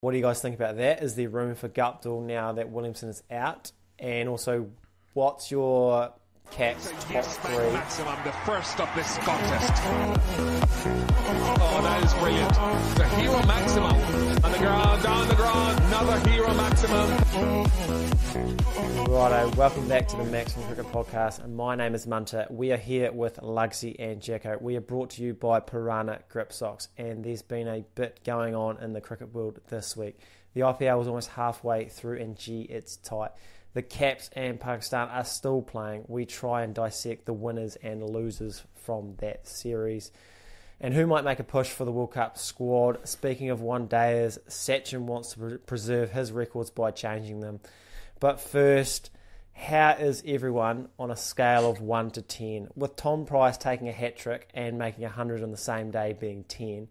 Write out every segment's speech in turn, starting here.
What do you guys think about that? Is there room for Guptill now that Williamson is out? And also, what's your Caps top three? Maximum, the first of this contest. Oh, that is brilliant. The hero maximum. On the ground, down the ground, another hero maximum. Righto, welcome back to the Maximum Cricket Podcast. My name is Munter. We are here with Lugsy and Jacko. We are brought to you by PYRANHA Grip Socks, and there's been a bit going on in the cricket world this week. The IPL was almost halfway through, and gee, it's tight. The Caps and Pakistan are still playing. We try and dissect the winners and losers from that series and who might make a push for the World Cup squad. Speaking of one-dayers, Sachin wants to preserve his records by changing them. But first, how is everyone on a scale of 1 to 10? With Tom Price taking a hat-trick and making 100 on the same day being 10,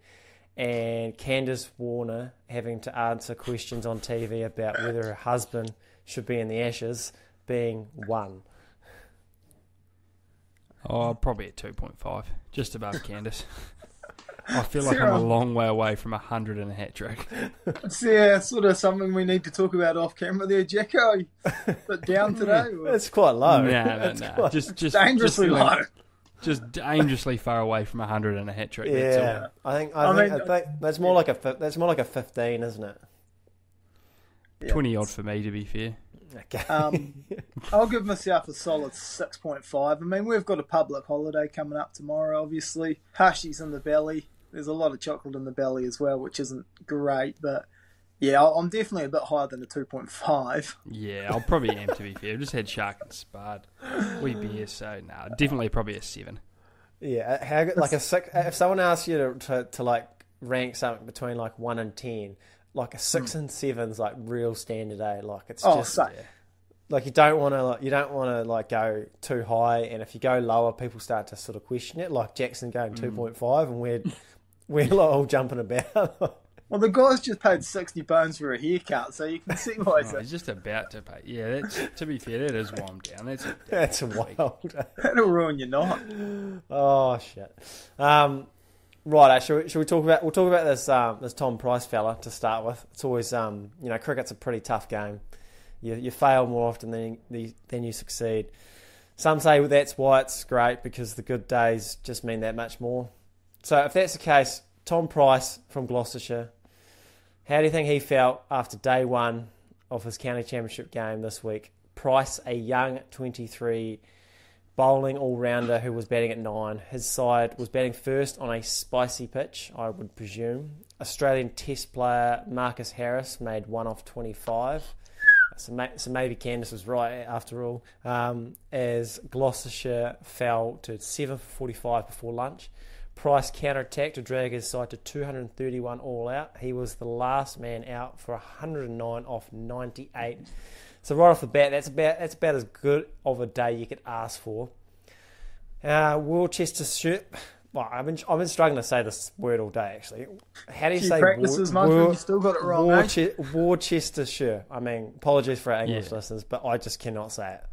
and Candice Warner having to answer questions on TV about whether her husband should be in the Ashes being 1. Oh, probably at 2.5, just above Candice. I feel like I'm a long way away from 100 and a hat trick. It's sort of something we need to talk about off camera there, Jacko. But down today? Or? It's quite low. No. Just dangerously low. Just dangerously far away from 100 and a hat trick. Yeah, that's all. I think that's more like a 15, isn't it? 20 odd for me, to be fair. Okay. I'll give myself a solid 6.5. I mean, we've got a public holiday coming up tomorrow, obviously. Hushy's in the belly. There's a lot of chocolate in the belly as well, which isn't great. But, yeah, I'm definitely a bit higher than a 2.5. Yeah, I'll probably am, to be fair. I've just had shark and spud. We beer, so definitely probably a 7. Yeah, like a 6. If someone asks you to like rank something between like 1 and 10, like a 6 and 7's like real standard, eh? Like it's like you don't want to like go too high, and if you go lower, people start to sort of question it. Like Jackson going 2.5, and we're like all jumping about. Well, the guy's just paid £60 for a haircut, so you can see why he's just about to pay. Yeah, to be fair, that is why I'm down. That's wild. That'll ruin your night. Oh shit. Right, should we talk about? We'll talk about this Tom Price fella to start with. It's always cricket's a pretty tough game. You fail more often than you succeed. Some say that's why it's great, because the good days just mean that much more. So if that's the case, Tom Price from Gloucestershire, how do you think he felt after day one of his county championship game this week? Price, a young 23 bowling all-rounder who was batting at 9. His side was batting first on a spicy pitch, I would presume. Australian Test player Marcus Harris made 1 off 25. So maybe Candice was right after all. As Gloucestershire fell to 7 for 45 before lunch. Price counter-attacked to drag his side to 231 all out. He was the last man out for 109 off 98. So right off the bat, that's about as good of a day you could ask for. Worcestershire. Well, I've been struggling to say this word all day. Actually, how do you say? Practices, you still got it wrong. Worcestershire. I mean, apologies for our English listeners, but I just cannot say it.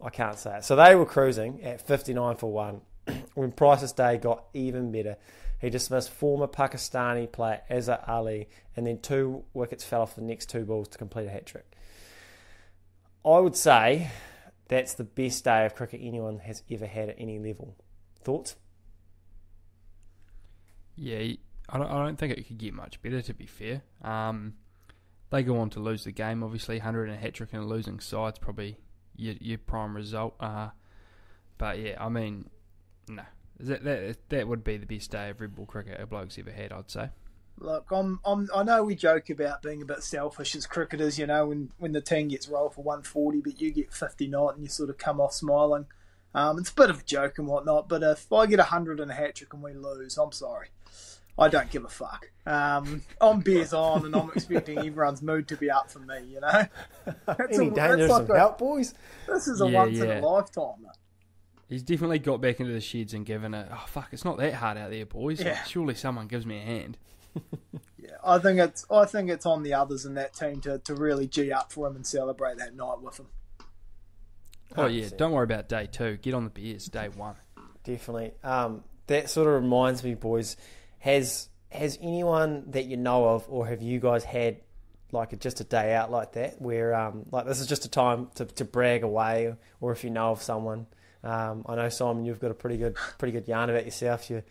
I can't say it. So they were cruising at 59 for 1 when Price's day got even better. He dismissed former Pakistani player Azhar Ali, and then 2 wickets fell off the next 2 balls to complete a hat trick. I would say that's the best day of cricket anyone has ever had at any level. Thoughts? Yeah, I don't think it could get much better, to be fair. They go on to lose the game, obviously. 100 and a hat-trick in a losing side's probably your prime result. But yeah, I mean, no. That would be the best day of red ball cricket a bloke's ever had, I'd say. Look, I know we joke about being a bit selfish as cricketers, when the team gets rolled for 140, but you get 59 and you sort of come off smiling. It's a bit of a joke and whatnot, but if I get 100 and a hat-trick and we lose, I'm sorry. I don't give a fuck. I'm beers on, and I'm expecting everyone's mood to be up for me, Any dangers of help, boys? This is a once-in-a-lifetime, mate. He's definitely got back into the sheds and given it, it's not that hard out there, boys. Yeah. Like, surely someone gives me a hand. Yeah, I think it's on the others in that team to really G up for him and celebrate that night with him. Oh yeah, don't worry about day 2. Get on the beers, day 1. Definitely. That sort of reminds me, boys. Has has anyone that you know of, or have you guys had like just a day out like that, where like this is just a time to brag away, or if you know of someone? I know, Simon, you've got a pretty good yarn about yourself. You're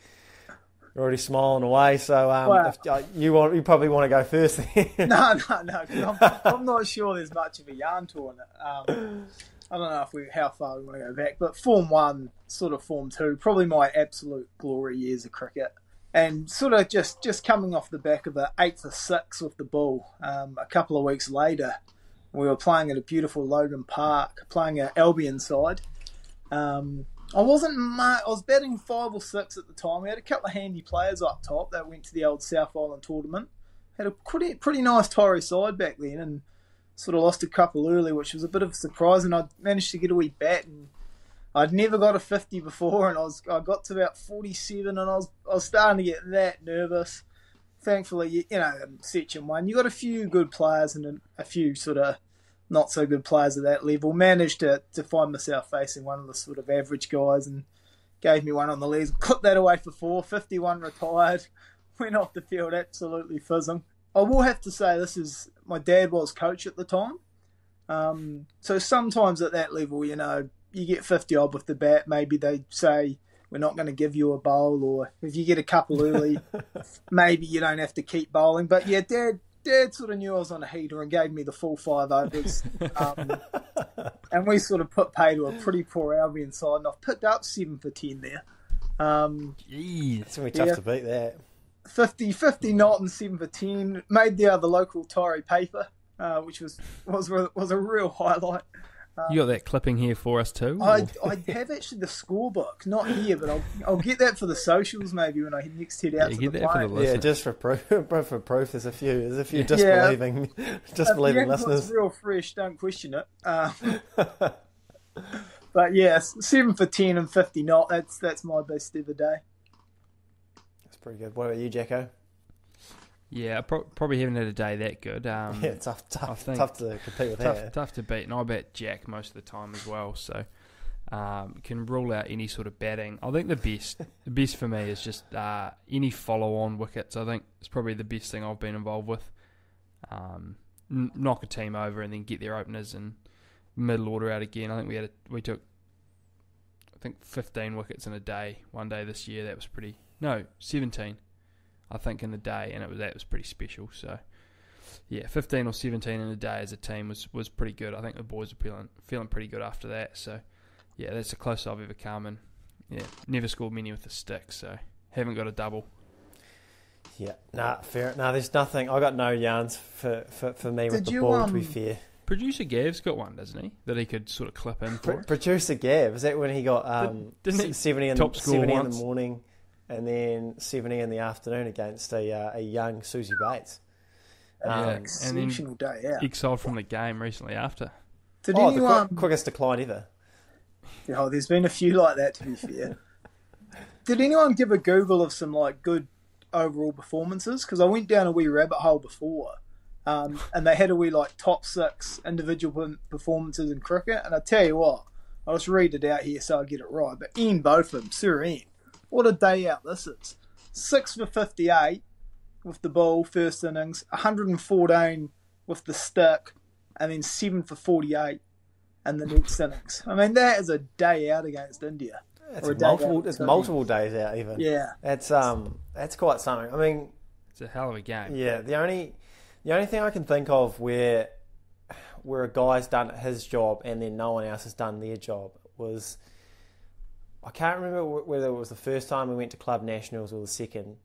already smiling away, so if you probably want to go first. No, 'cause I'm not sure there's much of a yarn to in it. I don't know how far we want to go back, but Form 1, sort of Form 2, probably my absolute glory years of cricket. And sort of just coming off the back of the 8 for 6 with the Bull, a couple of weeks later, we were playing at a beautiful Logan Park, playing our Albion side. I was batting 5 or 6 at the time. We had a couple of handy players up top that went to the old South Island tournament. Had a pretty nice Torrey side back then, and sort of lost a couple early, which was a bit of a surprise. And I managed to get a wee bat, and I'd never got a 50 before, and I got to about 47, and I was starting to get that nervous. Thankfully, Sachin won. You got a few good players and a few sort of not so good players at that level. Managed to find myself facing one of the sort of average guys, and gave me one on the legs. Put that away for 4. 51 retired. Went off the field absolutely fizzing. I will have to say my dad was coach at the time. So sometimes at that level, you get 50 odd with the bat. Maybe they say, we're not going to give you a bowl, or if you get a couple early, maybe you don't have to keep bowling. But yeah, Dad sort of knew I was on a heater and gave me the full 5 overs. And we sort of put pay to a pretty poor Albion side, and I've picked up 7 for 10 there. Jeez, it's going to be tough to beat that. 50 not and 7 for 10. Made the local Torrey paper, which was a real highlight. You got that clipping here for us too? I have actually the scorebook, not here, but I'll get that for the socials maybe when I next head out to the plane. Yeah, just for proof. There's a few disbelieving listeners. It's real fresh. Don't question it. But yeah, 7 for 10 and 50 not. That's my best ever day. That's pretty good. What about you, Jacko? Yeah, I probably haven't had a day that good. Yeah, tough to compete with that. Tough to beat, and I bat Jack most of the time as well, so can rule out any sort of batting. I think the best for me is just any follow-on wickets. I think it's probably the best thing I've been involved with. Knock a team over and then get their openers and middle order out again. I think we took 15 wickets in a day one day this year. That was 17. I think in a day, and that was pretty special. So, yeah, 15 or 17 in a day as a team was pretty good. I think the boys are feeling pretty good after that. So, yeah, that's the closest I've ever come, and yeah, never scored many with a stick, so haven't got a double. Yeah, fair. There's nothing. I got no yarns for me with the ball. To be fair, Producer Gav's got one, doesn't he? That he could sort of clip in for. Producer Gav, is that when he got 70 in the morning? And then 70 in the afternoon against a young Susie Bates. Exceptional day out. Exiled from the game recently after. The quickest decline ever. Oh, there's been a few like that, to be fair. Did anyone give a Google of some good overall performances? Because I went down a wee rabbit hole before, and they had a wee top 6 individual performances in cricket. And I tell you what, I'll just read it out here so I get it right. But Ian Botham, Sir Ian. What a day out this is. 6 for 58 with the ball, first innings, 114 with the stick, and then 7 for 48 in the next innings. I mean, that is a day out against India. It's multiple days out even. Yeah. That's quite something. I mean, it's a hell of a game. Yeah, the only thing I can think of where a guy's done his job and then no one else has done their job was, I can't remember whether it was the first time we went to club nationals or the second,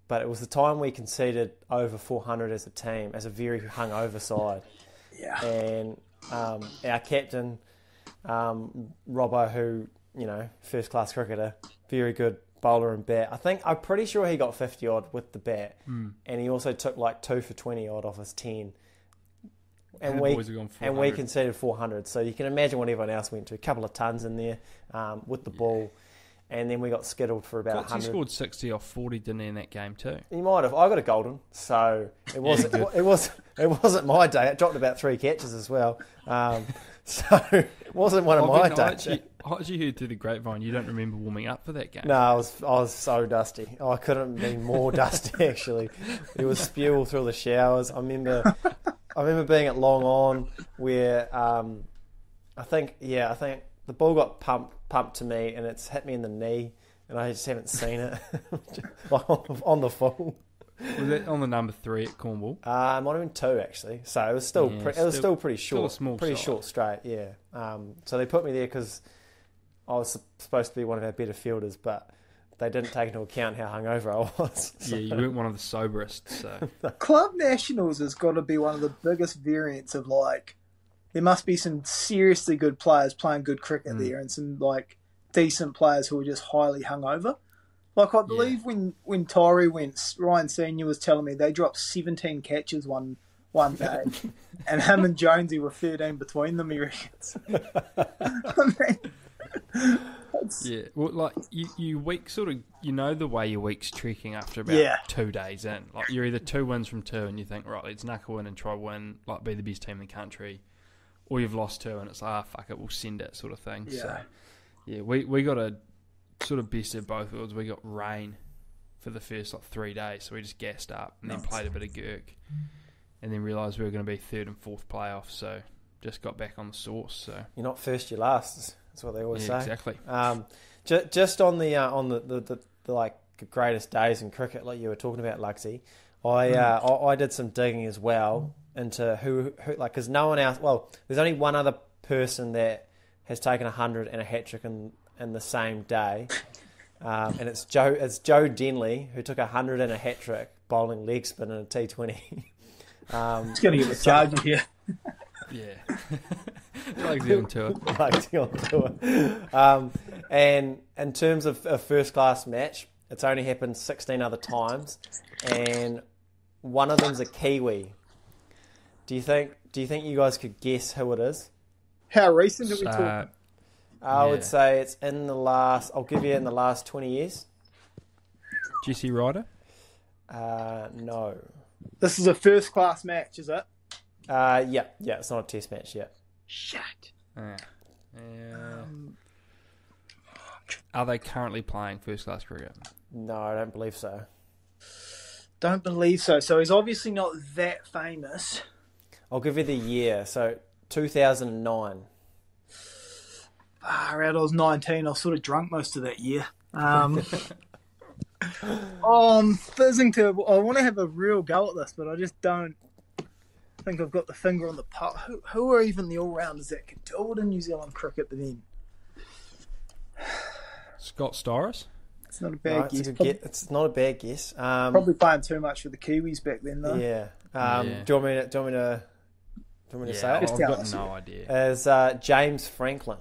but it was the time we conceded over 400 as a team, as a very hungover side. Yeah. And our captain, Robbo, who, first class cricketer, very good bowler and bat. I'm pretty sure he got 50 odd with the bat, and he also took 2 for 20 odd off his 10. And we conceded 400, so you can imagine what everyone else went to. A couple of tons in there with the ball. and then we got skittled for about He 100. scored 60 off 40, didn't he, in that game too? He might have. I got a golden, so it wasn't. It wasn't my day. It dropped about 3 catches as well. So it wasn't one of my days. I actually heard through the grapevine you don't remember warming up for that game. No, I was so dusty. I couldn't be more dusty actually. There was spew all through the showers. I remember being at Long On where I think the ball got pumped to me and it's hit me in the knee and I just haven't seen it on the full. Was that on the number 3 at Cornwall? It might have been 2 actually. So it was still pretty short. Still a pretty side. short straight. Yeah. So they put me there because I was supposed to be one of our better fielders, but they didn't take into account how hungover I was. So. Yeah, you weren't one of the soberest. So Club Nationals has got to be one of the biggest variants of like, there must be some seriously good players playing good cricket there and some like decent players who are just highly hungover. Like I believe when Tyree went, Ryan Senior was telling me they dropped 17 catches one day, and him and Jonesy were 13 between them. He reckons. I mean, yeah, well, like you week sort of the way your week's trekking after about 2 days in. Like you're either 2 wins from 2, and you think right, let's knuckle in and try win, like be the best team in the country, or you've lost 2 and it's like fuck it, we'll send it sort of thing. Yeah. So yeah, we got a sort of best of both worlds. We got rain for the first 3 days, so we just gassed up and then played a bit of Gurk, and then realised we were going to be 3rd and 4th playoff. So just got back on the sauce. So you're not first, you're last. That's what they always say. Exactly. Just on the like greatest days in cricket, like you were talking about, Luxy, I did some digging as well into who like, because no one else. Well, there's only one other person that has taken 100 and a hat trick in the same day, and it's Joe Denley, who took 100 and a hat trick bowling leg spin in a T20. it's going to get the charge here. Yeah. Like the on tour. And in terms of a first class match, it's only happened 16 other times, and one of them's a Kiwi. Do you think you guys could guess who it is? How recent are we talking? I would say it's in the last 20 years. Jesse Ryder? No. This is a first class match, is it? Yeah, it's not a test match yet. Shit. Are they currently playing first class cricket? No, I don't believe so. Don't believe so. So he's obviously not that famous. I'll give you the year. So 2009. Far out, I was 19. I was sort of drunk most of that year. I'm fizzing to. I want to have a real go at this, but I just don't think I've got the finger on the pulse. Who are even the all-rounders that can do it in New Zealand cricket? But then Scott Storris? It's not a bad guess. It's not a bad guess. Probably playing too much for the Kiwis back then, though. Yeah. Do you want me to say it? I've got no idea. As James Franklin.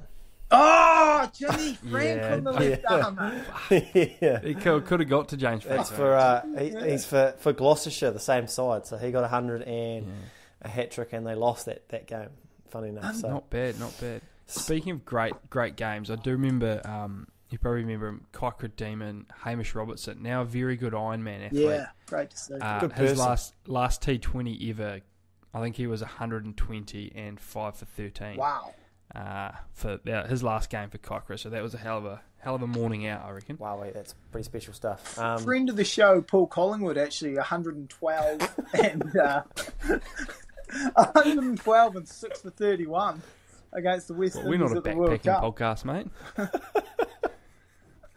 Oh, Jimmy Franklin, the left arm. Yeah. He could have got to James Franklin. It's for he's for Gloucestershire, the same side. So he got 100 and a hat trick, and they lost that game. Funny enough. So. Not bad. Speaking of great games, I do remember. You probably remember him, Kyra Demon, Hamish Robertson, now a very good Ironman athlete. Yeah, great to see. Good his person. last T20 ever, I think he was 120 and 5 for 13. Wow. For his last game for Kyra, so that was a hell of a morning out, I reckon. Wow, that's pretty special stuff. Friend of the show, Paul Collingwood, actually 112 and 112 and 6 for 31 against the West We're Indies not a at the World backpacking Cup. podcast, mate.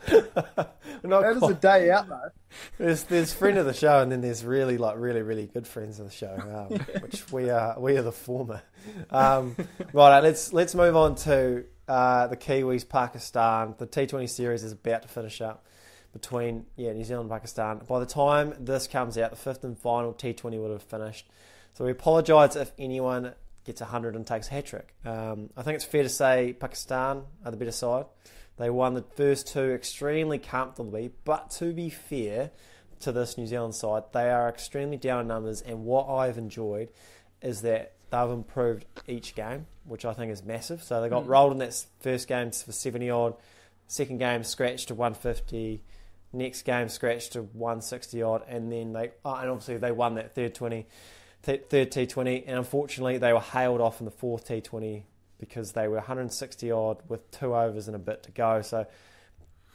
That is a day out, though. There's friend of the show, and then there's really good friends of the show, which we are the former. Right, let's move on to the Kiwis, Pakistan. The T20 series is about to finish up between New Zealand and Pakistan. By the time this comes out, the 5th and final T20 would have finished. So we apologise if anyone gets 100 and takes a hat trick. I think it's fair to say Pakistan are the better side. They won the first 2 extremely comfortably, but to be fair to this New Zealand side, they are extremely down in numbers, and what I've enjoyed is that they've improved each game, which I think is massive. So they got rolled in that first game for 70-odd, second game scratched to 150, next game scratched to 160 odd, and then and obviously they won that third T20, and unfortunately they were hailed off in the fourth T20 because they were 160 odd with 2 overs and a bit to go. So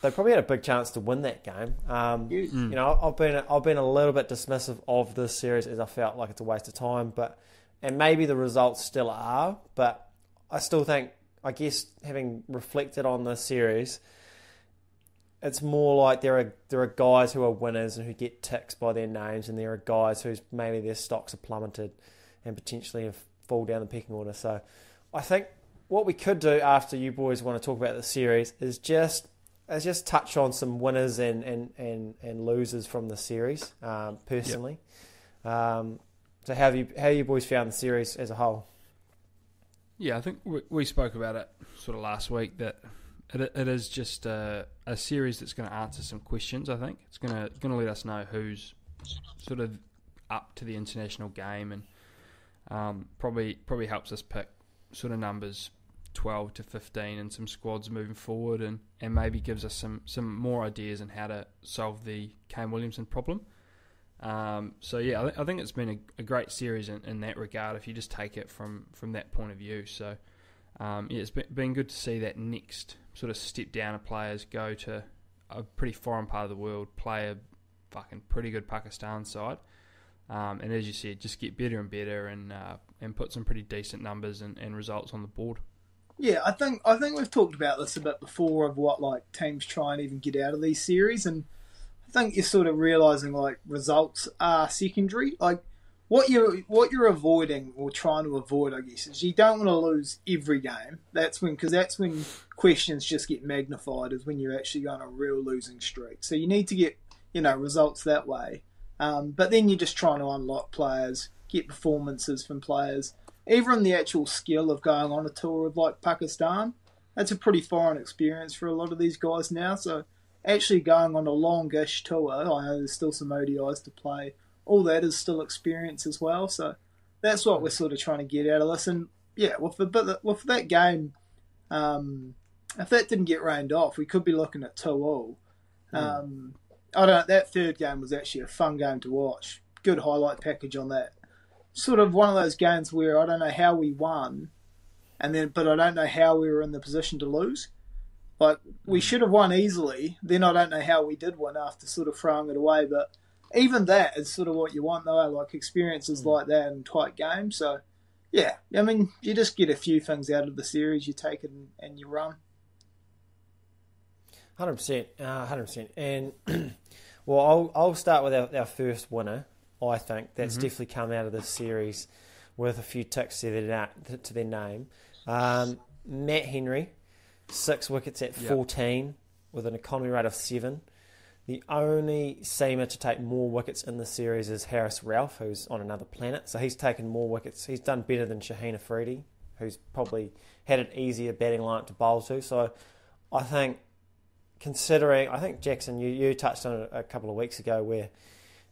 they probably had a big chance to win that game. You know, I've been a little bit dismissive of this series as I felt like it's a waste of time, and maybe the results still are, but I still think, I guess, having reflected on this series, it's more like there are guys who are winners and who get ticks by their names, and there are guys whose maybe their stocks are plummeted and potentially have fall down the pecking order. So I think what we could do after you boys want to talk about the series is just touch on some winners and losers from the series personally. Yep. So how have you boys found the series as a whole? Yeah, I think we spoke about it sort of last week, that it is just a series that's going to answer some questions. I think it's going to let us know who's sort of up to the international game, and probably helps us pick sort of numbers 12 to 15 and some squads moving forward, and maybe gives us some more ideas on how to solve the Kane Williamson problem. So yeah, I think it's been a great series in that regard, if you just take it from that point of view. So yeah, it's been good to see that next sort of step down of players go to a pretty foreign part of the world, play a fucking pretty good Pakistan side, and as you said, just get better and better, and put some pretty decent numbers and results on the board. Yeah, I think we've talked about this a bit before, of what like teams try and even get out of these series, and I think you're sort of realising like results are secondary. Like what you're avoiding, or trying to avoid, I guess, is you don't want to lose every game. That's when questions just get magnified, is when you're actually going on a real losing streak. So you need to get results that way. But then you're just trying to unlock players, get performances from players. Even the actual skill of going on a tour of like Pakistan, that's a pretty foreign experience for a lot of these guys now. So actually going on a longish tour, I know there's still some ODIs to play, all that is still experience as well. So that's what we're sort of trying to get out of this. And yeah, with that game, if that didn't get rained off, we could be looking at 2-2. I don't know, that third game was actually a fun game to watch. Good highlight package on that. Sort of one of those games where I don't know how we won, but I don't know how we were in the position to lose. Like, we should have won easily, then I don't know how we did win after sort of throwing it away. But even that is sort of what you want, though, like experiences like that in tight games. So, yeah, I mean, you just get a few things out of the series, you take it and you run. 100%. 100%. And, well, I'll start with our first winner, I think. That's definitely come out of this series with a few ticks to their name. Matt Henry, 6 wickets at 14 with an economy rate of 7. The only seamer to take more wickets in the series is Harris Ralph, who's on another planet. So he's taken more wickets. He's done better than Shaheen Afridi, who's probably had an easier batting lineup to bowl to. So I think, Jackson, you touched on it a couple of weeks ago, where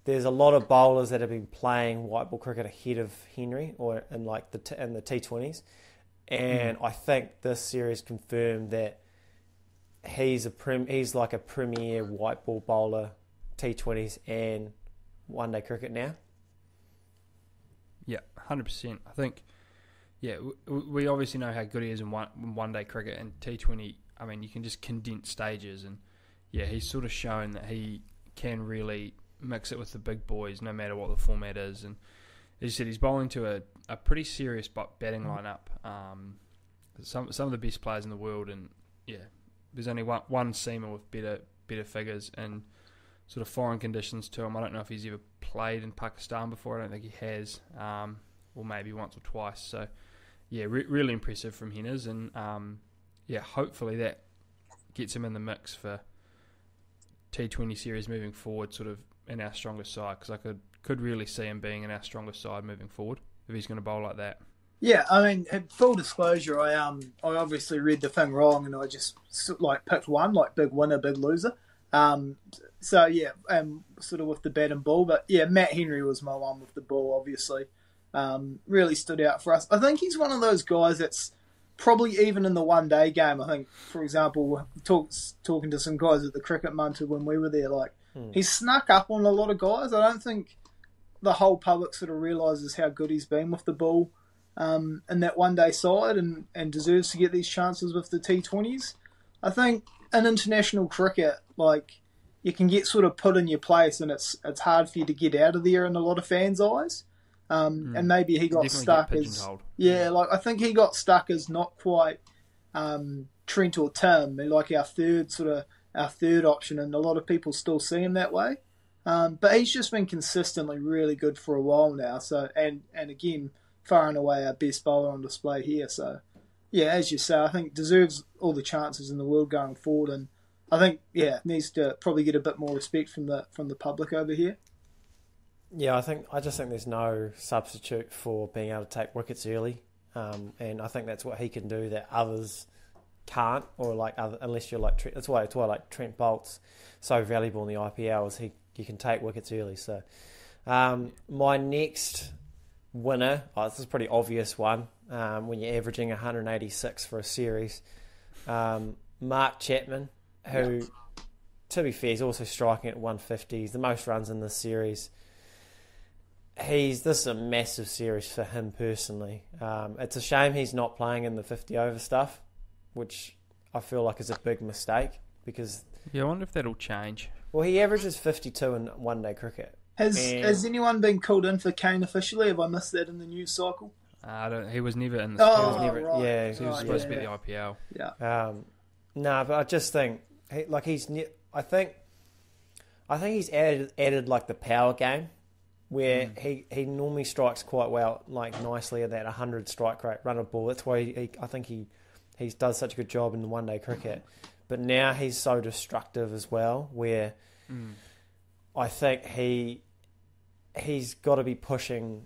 there's a lot of bowlers that have been playing white ball cricket ahead of Henry, or in the T20s. And I think this series confirmed that he's like a premier white ball bowler, T20s and one day cricket now. Yeah, 100%. I think, yeah, we obviously know how good he is in one day cricket, and T20. I mean, you can just condense stages, and yeah, he's sort of shown that he can really mix it with the big boys, no matter what the format is. And as you said, he's bowling to a pretty serious batting lineup. Some of the best players in the world, and yeah, there's only one seamer with better figures and sort of foreign conditions to him. I don't know if he's ever played in Pakistan before. I don't think he has, or maybe once or twice. So yeah, really impressive from Henners, and yeah, hopefully that gets him in the mix for T20 series moving forward, sort of in our strongest side, because I could really see him being in our strongest side moving forward if he's going to bowl like that. Yeah, I mean, full disclosure, I obviously read the thing wrong, and I just picked one, like big winner, big loser. So yeah, sort of with the bat and ball, but yeah, Matt Henry was my one with the ball. Obviously, really stood out for us. I think he's one of those guys that's probably even in the one-day game, I think, for example, talking to some guys at the Cricket Munter when we were there, like, he's snuck up on a lot of guys. I don't think the whole public sort of realises how good he's been with the ball in that one-day side and deserves to get these chances with the T20s. I think in international cricket, like, you can get sort of put in your place and it's hard for you to get out of there in a lot of fans' eyes. And maybe he got stuck as... Yeah, like, I think he got stuck as not quite Trent or Tim, like our third option, and a lot of people still see him that way. But he's just been consistently really good for a while now. So and again, far and away our best bowler on display here. So, yeah, as you say, I think deserves all the chances in the world going forward, and I think needs to probably get a bit more respect from the public over here. Yeah, I just think there's no substitute for being able to take wickets early, and I think that's what he can do that others can't, or unless you're like Trent. That's why like Trent Bolt's so valuable in the IPL is he can take wickets early. So my next winner, this is a pretty obvious one when you're averaging 186 for a series. Mark Chapman, who, to be fair, is also striking at 150. He's the most runs in this series. This is a massive series for him personally. It's a shame he's not playing in the 50 over stuff, which I feel like is a big mistake because... Yeah, I wonder if that'll change. Well, he averages 52 in one-day cricket. Has anyone been called in for Kane officially? Have I missed that in the news cycle? He was never in the... Right. Yeah, he was supposed to be the IPL. Yeah. No, but I just think I think he's added like the power game, where he normally strikes quite well, like nicely at that 100 strike rate run of ball. That's why I think he does such a good job in the one-day cricket. But now he's so destructive as well, where I think he's got to be pushing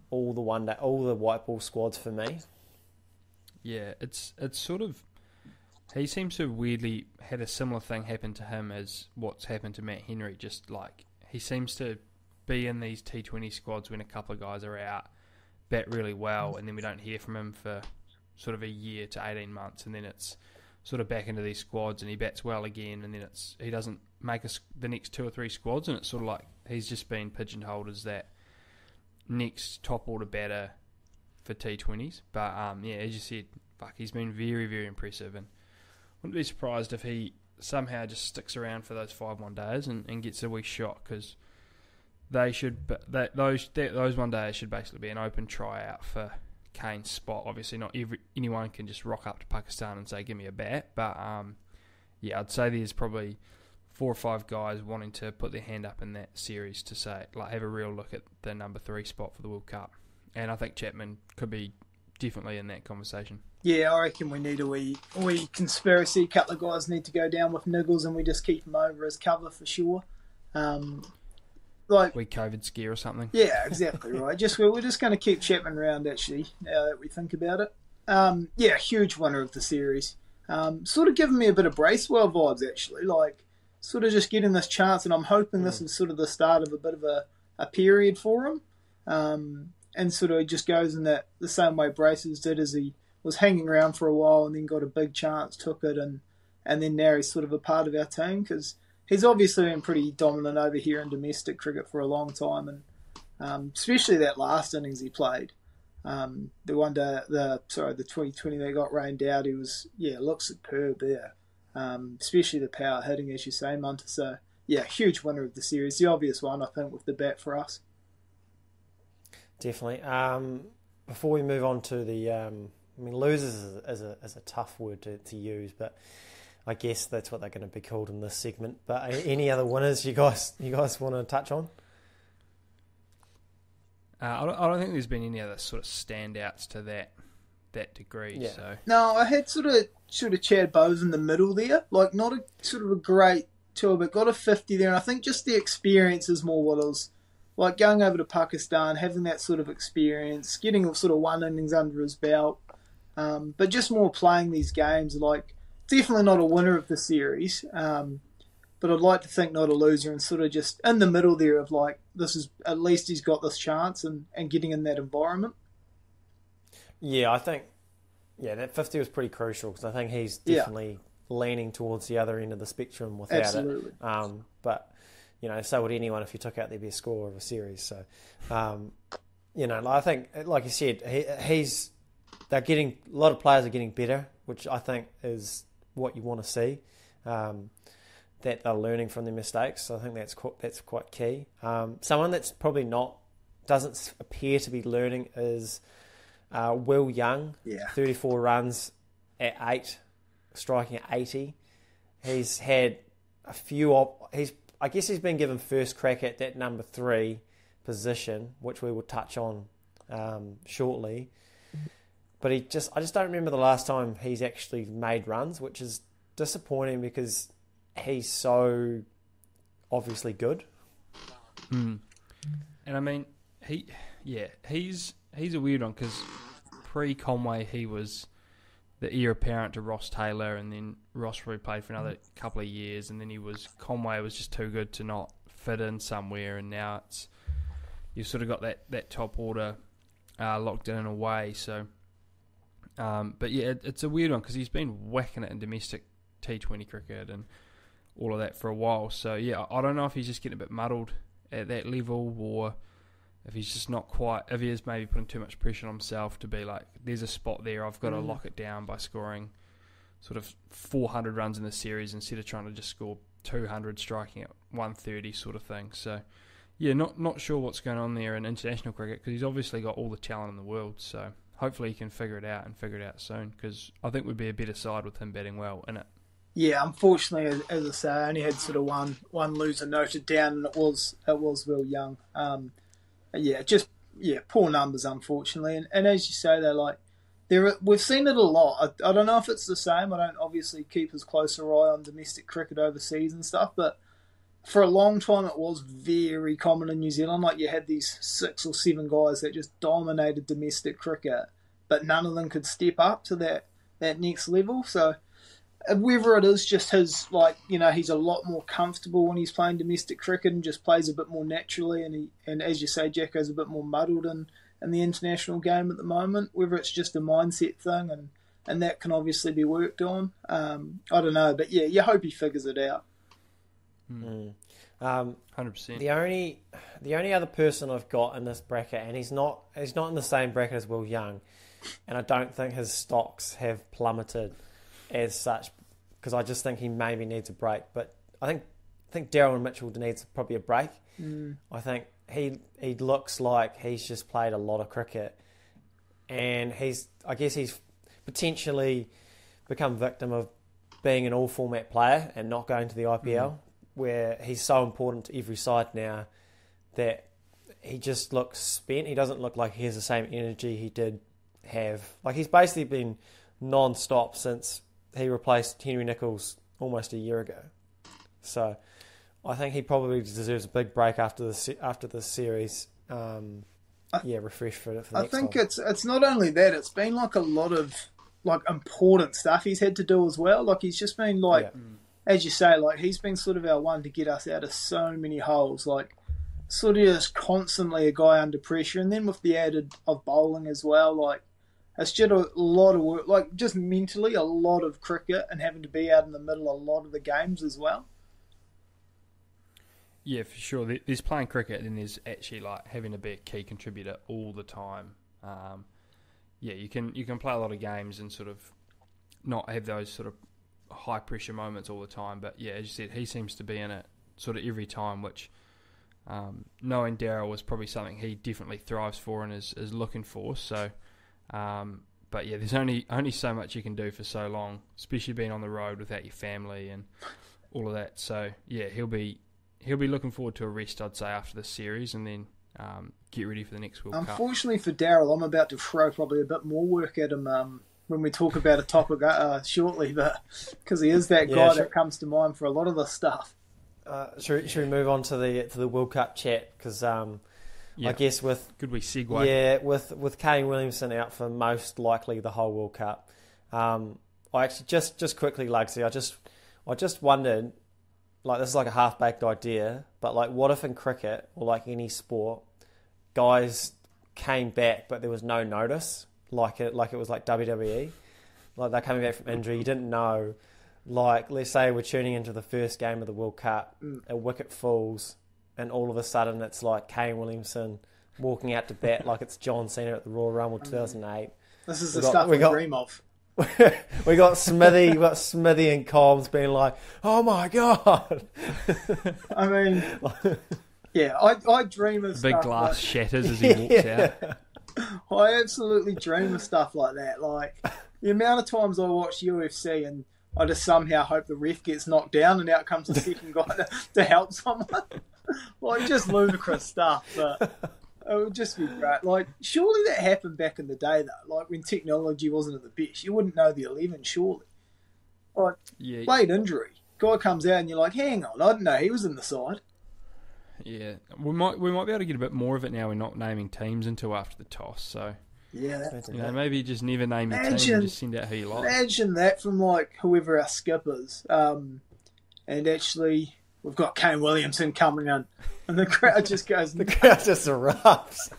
all the white ball squads for me. Yeah, it's sort of... He seems to have weirdly had a similar thing happen to him as what's happened to Matt Henry. Just like, he seems to be in these T20 squads when a couple of guys are out, bat really well, and then we don't hear from him for sort of a year to 18 months, and then it's sort of back into these squads and he bats well again, and then he doesn't make the next 2 or 3 squads, and it's sort of like he's just been pigeonholed as that next top order batter for T20s. But as you said, he's been very, very impressive, and wouldn't be surprised if he somehow just sticks around for those 5 one-days and gets a wee shot, because those one-days should basically be an open tryout for Kane's spot. Obviously, not anyone can just rock up to Pakistan and say, "Give me a bat." But I'd say there's probably 4 or 5 guys wanting to put their hand up in that series to say, like, have a real look at the number 3 spot for the World Cup. And I think Chapman could be definitely in that conversation. Yeah, I reckon we need a wee conspiracy. A couple of guys need to go down with niggles, and we just keep him over as cover for sure. We COVID scare or something. Yeah, exactly right. We're just going to keep Chapman around, actually, now that we think about it. Huge winner of the series. Sort of giving me a bit of Bracewell vibes, actually. Like, sort of just getting this chance, and I'm hoping this is sort of the start of a bit of a period for him. And sort of just goes in the same way Braces did, as he was hanging around for a while and then got a big chance, took it, and then now he's sort of a part of our team, because he's obviously been pretty dominant over here in domestic cricket for a long time, and especially that last innings he played, the 2020 they got rained out, he was looked superb there, especially the power hitting, as you say, Munter. So huge winner of the series, the obvious one, I think, with the bat for us. Definitely. Before we move on to the, losers is a tough word to use, but I guess that's what they're going to be called in this segment. But any other winners you guys want to touch on? I don't think there's been any other sort of standouts to that degree. Yeah. So no, I had sort of Chad Bowes in the middle there, like not a sort of a great tour, but got a 50 there, and I think just the experience is more what it was. Like going over to Pakistan, having that sort of experience, getting sort of 1 innings under his belt, but just more playing these games. Like, definitely not a winner of the series, but I'd like to think not a loser, and sort of just in the middle there of like, this is, at least he's got this chance and getting in that environment. Yeah, I think Yeah, that 50 was pretty crucial because I think he's definitely leaning towards the other end of the spectrum without Absolutely. it. But, so would anyone if you took out their best score of a series. So, I think, like you said, they're getting, a lot of players are getting better, which I think is what you want to see, that they're learning from their mistakes. So I think that's quite key. Someone that's probably doesn't appear to be learning is Will Young, 34 runs at 8, striking at 80. He's had a few. I guess he's been given first crack at that number 3 position, which we will touch on shortly. But I just don't remember the last time he's actually made runs, which is disappointing because he's so obviously good. And I mean, he's a weird one because pre-Conway he was the heir apparent to Ross Taylor, and then Ross probably played for another couple of years, and then Conway was just too good to not fit in somewhere, and now you've sort of got that top order locked in a way. So, but yeah, it's a weird one because he's been whacking it in domestic T20 cricket and all of that for a while. So yeah, I don't know if he's just getting a bit muddled at that level, or if he's just not quite, if he is maybe putting too much pressure on himself to be like, there's a spot there, I've got to lock it down by scoring sort of 400 runs in the series instead of trying to just score 200, striking at 130 sort of thing. So yeah, not sure what's going on there in international cricket because he's obviously got all the talent in the world. So hopefully he can figure it out soon, because I think we'd be a better side with him batting well in it. Yeah, unfortunately, as I say, I only had sort of one loser noted down, and it was Will Young. Poor numbers, unfortunately. And as you say, we've seen it a lot. I don't know if it's the same. I don't obviously keep as close an eye on domestic cricket overseas and stuff, but for a long time it was very common in New Zealand. Like, you had these 6 or 7 guys that just dominated domestic cricket, but none of them could step up to that next level. So whether it is just his, he's a lot more comfortable when he's playing domestic cricket and just plays a bit more naturally, and as you say, Jacko's a bit more muddled in the international game at the moment, whether it's just a mindset thing and that can obviously be worked on. I don't know, but yeah, you hope he figures it out. 100%. The only other person I've got in this bracket, and he's not in the same bracket as Will Young, and I don't think his stocks have plummeted as such, because I just think he maybe needs a break. But I think Daryl Mitchell needs probably a break. I think he looks like he's just played a lot of cricket, and I guess he's potentially become victim of being an all format player and not going to the IPL, where he's so important to every side now that he just looks spent. He doesn't look like he has the same energy he did have. Like, he's basically been non-stop since he replaced Henry Nicholls almost a year ago. So I think he probably deserves a big break after this series. Refresh for the next I think time. it's not only that, it's been like a lot of important stuff he's had to do as well. Like, he's just been as you say, he's been sort of our one to get us out of so many holes. Like, sort of just constantly a guy under pressure, and then with the added of bowling as well, it's just a lot of work, just mentally, a lot of cricket and having to be out in the middle a lot of the games as well. Yeah, for sure. There's playing cricket and there's actually having to be a key contributor all the time. You can play a lot of games and sort of not have those sort of high pressure moments all the time. But yeah, as you said, he seems to be in it sort of every time, which knowing Daryl was probably something he definitely thrives for and is looking for. So. But yeah, there's only so much you can do for so long, especially being on the road without your family and all of that. So yeah, he'll be looking forward to a rest, I'd say, after this series, and then get ready for the next World Cup. Unfortunately for Daryl, I'm about to throw probably a bit more work at him when we talk about a topic shortly, but because he is that guy that comes to mind for a lot of this stuff. Should we move on to the World Cup chat? Because I guess could we segue? Yeah, with Kane Williamson out for most likely the whole World Cup. I actually just quickly, Lugsy, I just wondered, this is like a half-baked idea, but what if in cricket or any sport, guys came back but there was no notice, like it was like WWE. like they're coming back from injury. You didn't know, like let's say we're tuning into the first game of the World Cup, a wicket falls, and all of a sudden it's like Kane Williamson walking out to bat like it's John Cena at the Royal Rumble 2008. This is the stuff we dream of. we got Smithy and Combs being like, "Oh my god!" I mean, yeah, I dream of big stuff glass like, shatters as he walks out. I absolutely dream of stuff like that. Like the amount of times I watch UFC and I just somehow hope the ref gets knocked down and out comes the second guy to help someone. Like just ludicrous stuff, but it would just be great. Like, surely that happened back in the day, though. Like, when technology wasn't at the best. You wouldn't know the 11, surely. Like, late injury. Guy comes out and you're like, hang on, I didn't know he was in the side. Yeah. We might be able to get a bit more of it now. We're not naming teams until after the toss, so... Yeah, that's maybe just never name your team and just send out who you like. Imagine that from, like, whoever our skipper is. And actually, we've got Kane Williamson coming in. And the crowd just goes... The crowd just erupts.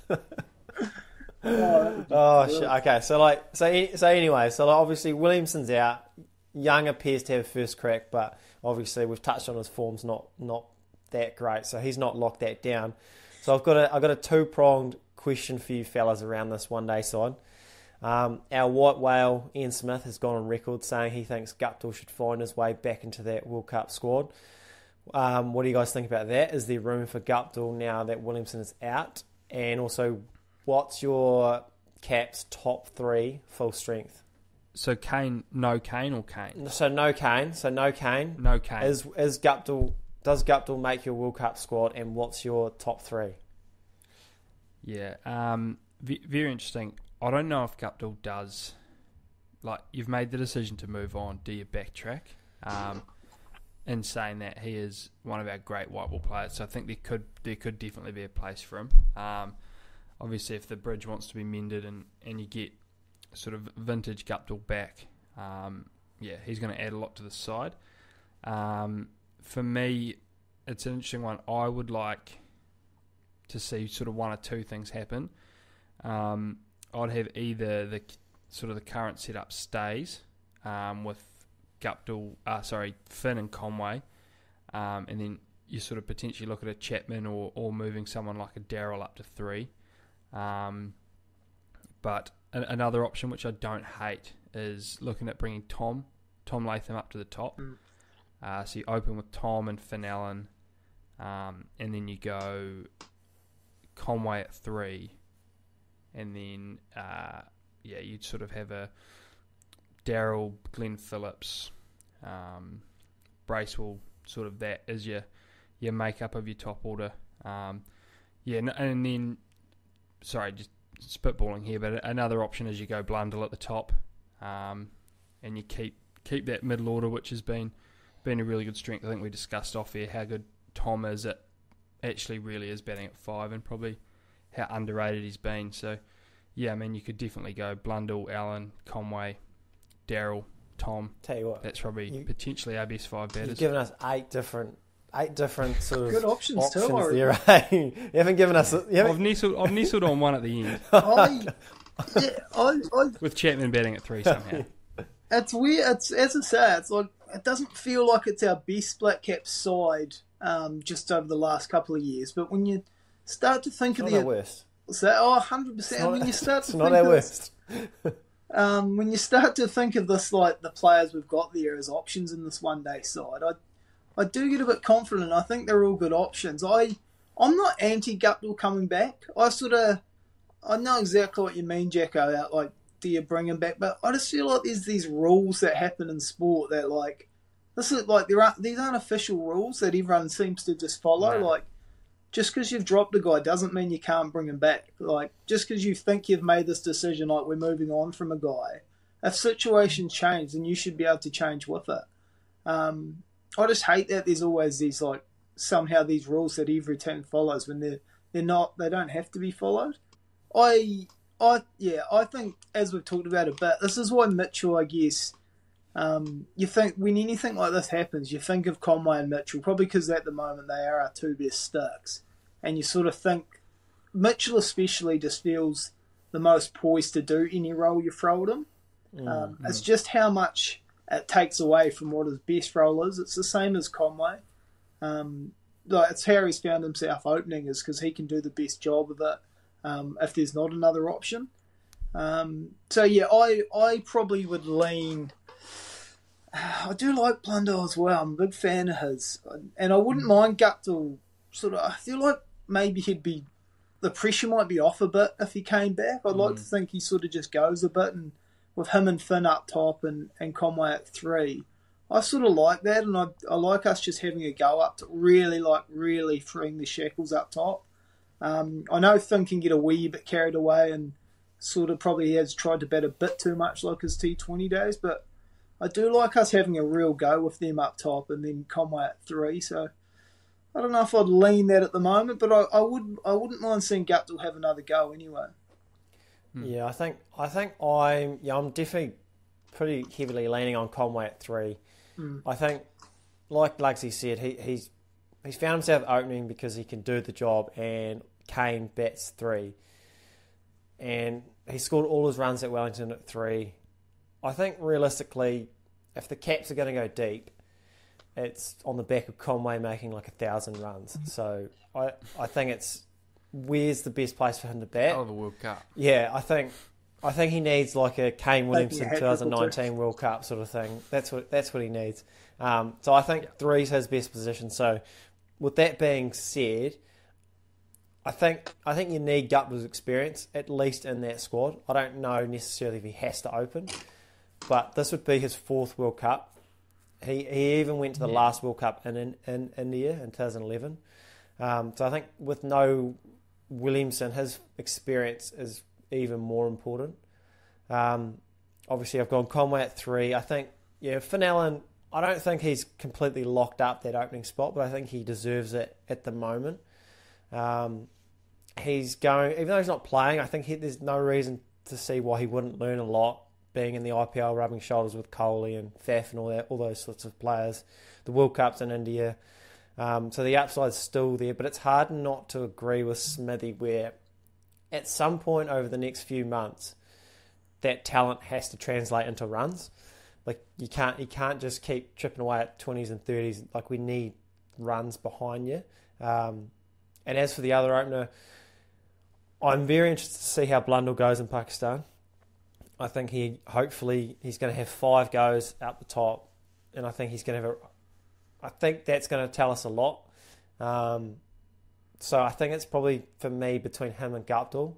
Shit. Okay, so anyway, obviously Williamson's out. Young appears to have first crack, but obviously we've touched on his form's not that great, so he's not locked that down. So I've got a two-pronged question for you fellas around this one-day side. Our white whale, Ian Smith, has gone on record saying he thinks Guptill should find his way back into that World Cup squad. What do you guys think about that? Is there room for Guptill now that Williamson is out? And also, what's your Caps top three full strength? So Kane, no Kane or Kane? So no Kane. No Kane. Is Guptill? Does Guptill make your World Cup squad? And what's your top three? Yeah, very interesting. I don't know if Guptill does. Like, you've made the decision to move on. Do you backtrack? In saying that he is one of our great white ball players, so I think there could definitely be a place for him. Obviously, if the bridge wants to be mended and you get sort of vintage Guptill back, he's going to add a lot to the side. For me, it's an interesting one. I would like to see sort of one or two things happen. I'd have either the current setup stays with Finn and Conway, and then you sort of potentially look at a Chapman or moving someone like a Darryl up to 3. But another option which I don't hate is looking at bringing Tom Latham up to the top. So you open with Tom and Finn Allen, and then you go Conway at 3, and then you'd sort of have a Darryl, Glenn Phillips, Bracewell, sort of that as your makeup of your top order. And then, sorry, just spitballing here, but another option is you go Blundell at the top, and you keep that middle order, which has been a really good strength. I think we discussed off here how good Tom is at actually really is batting at 5, and probably how underrated he's been. So, yeah, I mean, you could definitely go Blundell, Allen, Conway, Darryl, Tom. Tell you what, that's probably potentially our best 5 batters. You've given us eight different sort of good options too. There, you haven't given us. I've nestled on one at the end. With Chapman batting at 3 somehow. It's weird. It's, as I say, it's like it doesn't feel like it's our best split cap side just over the last couple of years. But when you start to think of the worst. So, 100%. When you start to think not our worst. When you start to think of this, like the players we've got there as options in this one-day side, I do get a bit confident. I think they're all good options. I'm not anti-Guptill coming back. I know exactly what you mean, Jacko. Like, do you bring him back? But I just feel like there's these rules that happen in sport that, like, this is like these aren't official rules that everyone seems to just follow. No. Like, just because you've dropped a guy doesn't mean you can't bring him back. Like, just because you think you've made this decision, like we're moving on from a guy, if situations change, then you should be able to change with it. I just hate that there's always these, like, somehow these rules that every team follows when they don't have to be followed. I think, as we've talked about a bit, this is why Mitchell, I guess, you think when anything like this happens, you think of Conway and Mitchell, probably because at the moment they are our 2 best sticks. And you sort of think, Mitchell especially just feels the most poised to do any role you throw at him. It's just how much it takes away from what his best role is. It's the same as Conway. It's how he's found himself opening, is because he can do the best job of it if there's not another option. I probably would lean. I do like Blundell as well. I'm a big fan of his, and I wouldn't mind Guptill. I feel like maybe the pressure might be off a bit if he came back. I'd like to think he sort of just goes a bit, and with him and Finn up top and Conway at 3, I sort of like that, and I like us just having a go up to really freeing the shackles up top. I know Finn can get a wee bit carried away and sort of probably has tried to bat a bit too much like his T20 days, but I do like us having a real go with them up top and then Conway at 3. So I don't know if I'd lean that at the moment, but I wouldn't mind seeing Guptill have another go anyway. Yeah, I think I'm definitely pretty heavily leaning on Conway at 3. I think, like Lugsy said, he's found himself opening because he can do the job, and Kane bats 3, and he scored all his runs at Wellington at 3. I think realistically, if the Caps are going to go deep, it's on the back of Conway making 1,000 runs. So I think it's, where's the best place for him to bat? Oh, the World Cup. Yeah, I think he needs a Kane Williamson 2019 World Cup sort of thing. That's what he needs. So I think 3's his best position. So with that being said, I think you need Guptill's experience, at least in that squad. I don't know necessarily if he has to open, but this would be his 4th World Cup. He even went to the last World Cup in India in 2011. So I think with no Williamson, his experience is even more important. Obviously, I've gone Conway at 3. I think, Finn Allen, I don't think he's completely locked up that opening spot, but I think he deserves it at the moment. He's going, even though he's not playing, I think there's no reason to see why he wouldn't learn a lot being in the IPL, rubbing shoulders with Kohli and Faf and all those sorts of players. The World Cup's in India. So the upside's still there, but it's hard not to agree with Smithy where at some point over the next few months, that talent has to translate into runs. You can't just keep chipping away at 20s and 30s. We need runs behind you. And as for the other opener, I'm very interested to see how Blundell goes in Pakistan. I think he's going to have 5 goes out the top, and I think he's going to have I think that's going to tell us a lot. So I think it's probably, for me, between him and Guptill.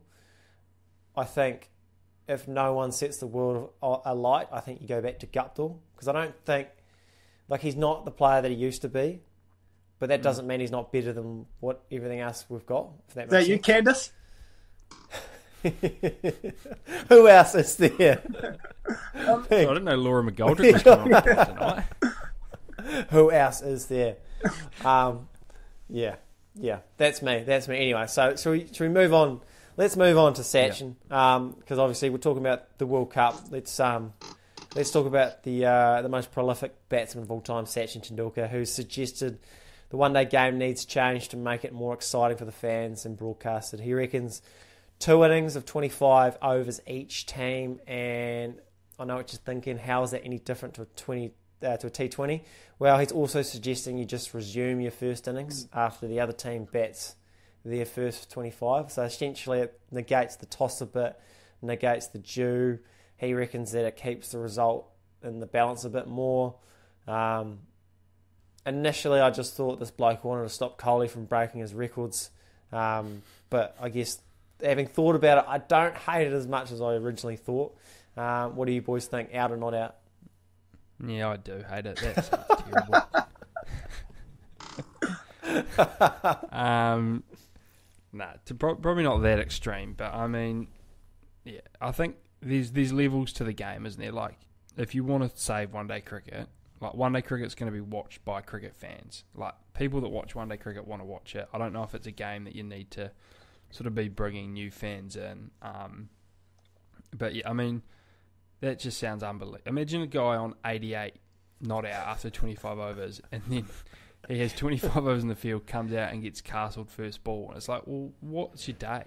I think if no one sets the world alight, I think you go back to Guptill, because I don't think, he's not the player that he used to be, but that doesn't mean he's not better than what everything else we've got. If that makes sense. You, Candice? Who else is there? I didn't know Laura McGoldrick was coming on tonight. Who else is there? Yeah, that's me. Anyway, so should we move on? Let's move on to Sachin, because obviously we're talking about the World Cup. Let's talk about the most prolific batsman of all time, Sachin Tendulkar, who's suggested the one-day game needs change to make it more exciting for the fans and broadcasted. He reckons 2 innings of 25 overs each team, and I know what you're thinking, how is that any different to a T20? Well, he's also suggesting you just resume your first innings after the other team bats their first 25. So essentially it negates the toss a bit, negates the dew. He reckons that it keeps the result in the balance a bit more. Initially, I just thought this bloke wanted to stop Kohli from breaking his records. But I guess, having thought about it, I don't hate it as much as I originally thought. What do you boys think, out or not out? Yeah, I do hate it. That sounds terrible. Probably not that extreme, but I mean, yeah, I think there's levels to the game, isn't there? If you want to save one-day cricket, one-day cricket's going to be watched by cricket fans. People that watch one-day cricket want to watch it. I don't know if it's a game that you need to sort of be bringing new fans in. But yeah, I mean, that just sounds unbelievable. Imagine a guy on 88 not out after 25 overs, and then he has 25 overs in the field, comes out and gets castled first ball. And it's well, what's your day?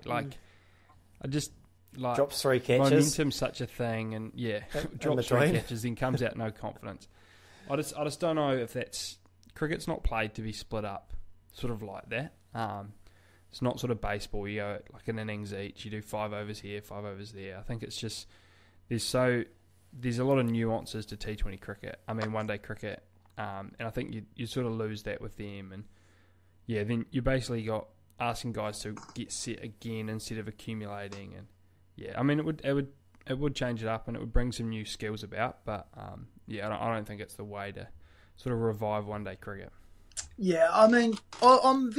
like drops 3 catches. Momentum's such a thing, and drops 3 catches, then comes out no confidence. I just don't know if that's cricket's not played to be split up, sort of like that. It's not sort of baseball. You go like an innings each. You do 5 overs here, 5 overs there. I think it's just there's a lot of nuances to T20 cricket. I mean, one day cricket, and I think you sort of lose that with them. And then you basically got asking guys to get set again instead of accumulating. And I mean, it would change it up and it would bring some new skills about. But I don't think it's the way to sort of revive one day cricket. Yeah, I mean, I'm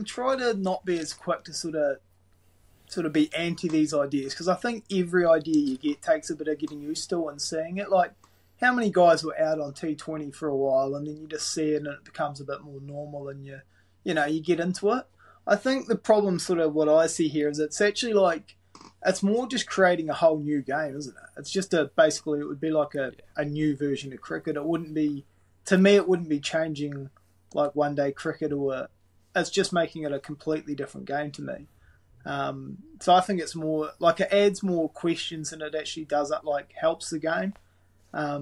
trying to not be as quick to sort of be anti these ideas, because I think every idea you get takes a bit of getting used to and seeing it. Like, how many guys were out on T20 for a while and then you just see it and it becomes a bit more normal and you get into it. I think the problem, sort of what I see here, is it's actually like, it's more just creating a whole new game, isn't it? It's just basically it would be like a new version of cricket. It wouldn't be, to me, it wouldn't be changing like one day cricket, or it's just making it a completely different game to me. So I think it's more like it adds more questions than it actually does. It like helps the game. I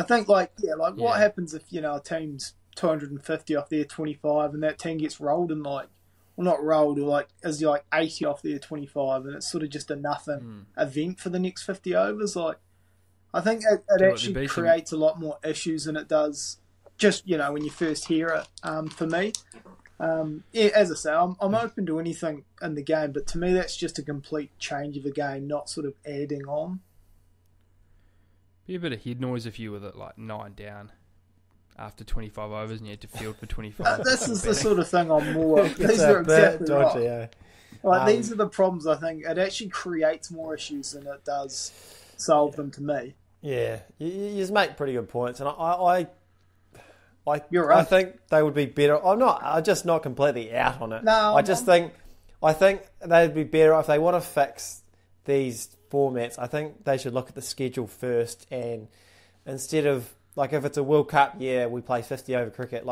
think what happens if a team's 250 off their 25 and that team gets rolled and not rolled, or is 80 off their 25 and it's sort of just a nothing event for the next 50 overs. Like, I think it actually creates a lot more issues than it does just when you first hear it. For me, as I say, I'm open to anything in the game, but to me that's just a complete change of the game, not sort of adding on. Be a bit of head noise if you were at 9 down after 25 overs and you had to field for 25. This is the sort of thing I'm more. These are exactly dodgy, right. These are the problems. I think it actually creates more issues than it does solve them to me. Yeah, you just make pretty good points, and You're right. I think they would be better. I'm just not completely out on it. No, I think they'd be better if they want to fix these formats. I think they should look at the schedule first, and instead of if it's a World Cup year, we play 50 over cricket.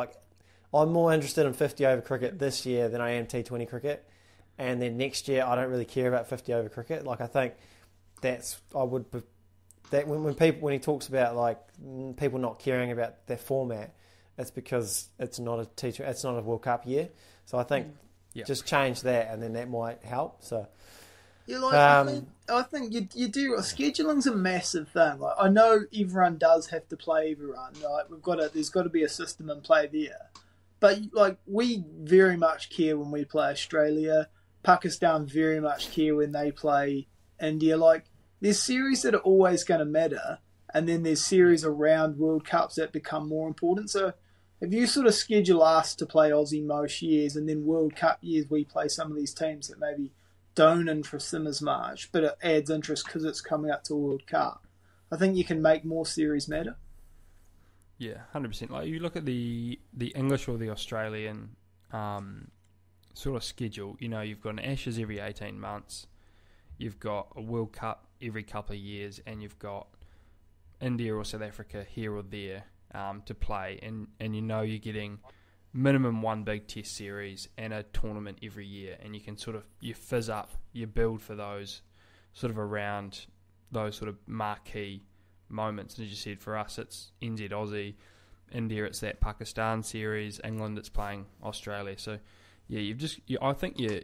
I'm more interested in 50 over cricket this year than I am T20 cricket, and then next year I don't really care about 50 over cricket. I think when he talks about people not caring about their format, it's because it's not a World Cup year. So I think just change that, and then that might help. So I think you do. Scheduling's a massive thing. I know everyone does have to play everyone. There's got to be a system in play there. But we very much care when we play Australia. Pakistan very much care when they play India. There's series that are always going to matter, and then there's series around World Cups that become more important. So if you sort of schedule us to play Aussie most years, and then World Cup years we play some of these teams that maybe don't interest them as much, but it adds interest because it's coming up to a World Cup, I think you can make more series matter. Yeah, 100%. You look at the English or the Australian sort of schedule. You've got an Ashes every 18 months. You've got a World Cup every couple of years, and you've got India or South Africa here or there to play, and you're getting minimum one big test series and a tournament every year, and you can you fizz up, you build for those sort of around those sort of marquee moments. And as you said, for us it's NZ Aussie, India it's that Pakistan series, England it's playing Australia. So I think you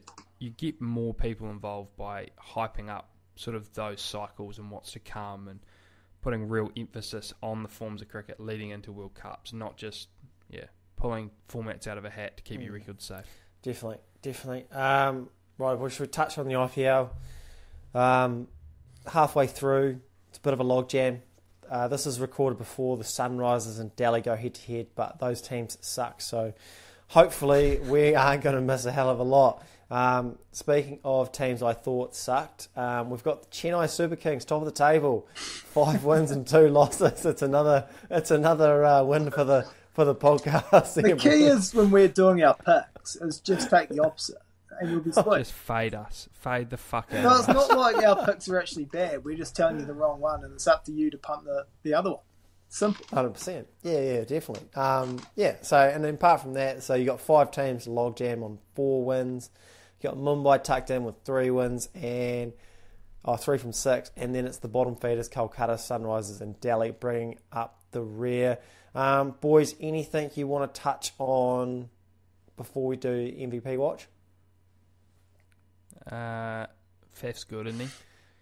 get more people involved by hyping up sort of those cycles and what's to come, and putting real emphasis on the forms of cricket leading into World Cups, not just pulling formats out of a hat to keep your records safe. Definitely. Right, well, should we touch on the IPL? Halfway through, it's a bit of a logjam. This is recorded before the Sunrisers and Delhi go head-to-head, but those teams suck, so hopefully we aren't going to miss a hell of a lot. Speaking of teams I thought sucked, we've got the Chennai Super Kings, top of the table, 5 wins and 2 losses. It's another win for the podcast. The key is when we're doing our picks is just take the opposite, and you'll be sweet. Just fade us, fade the fuck out. No, it's not like our picks are actually bad. We're just telling you the wrong one, and it's up to you to pump the other one. Simple. 100%. Yeah, definitely. So, and then apart from that, so you got 5 teams logjam on 4 wins. You got Mumbai tucked in with 3 wins, and 3 from 6, and then it's the bottom feeders, Kolkata, Sunrisers and Delhi bringing up the rear. Boys, anything you want to touch on before we do MVP watch? Faf's good, isn't he?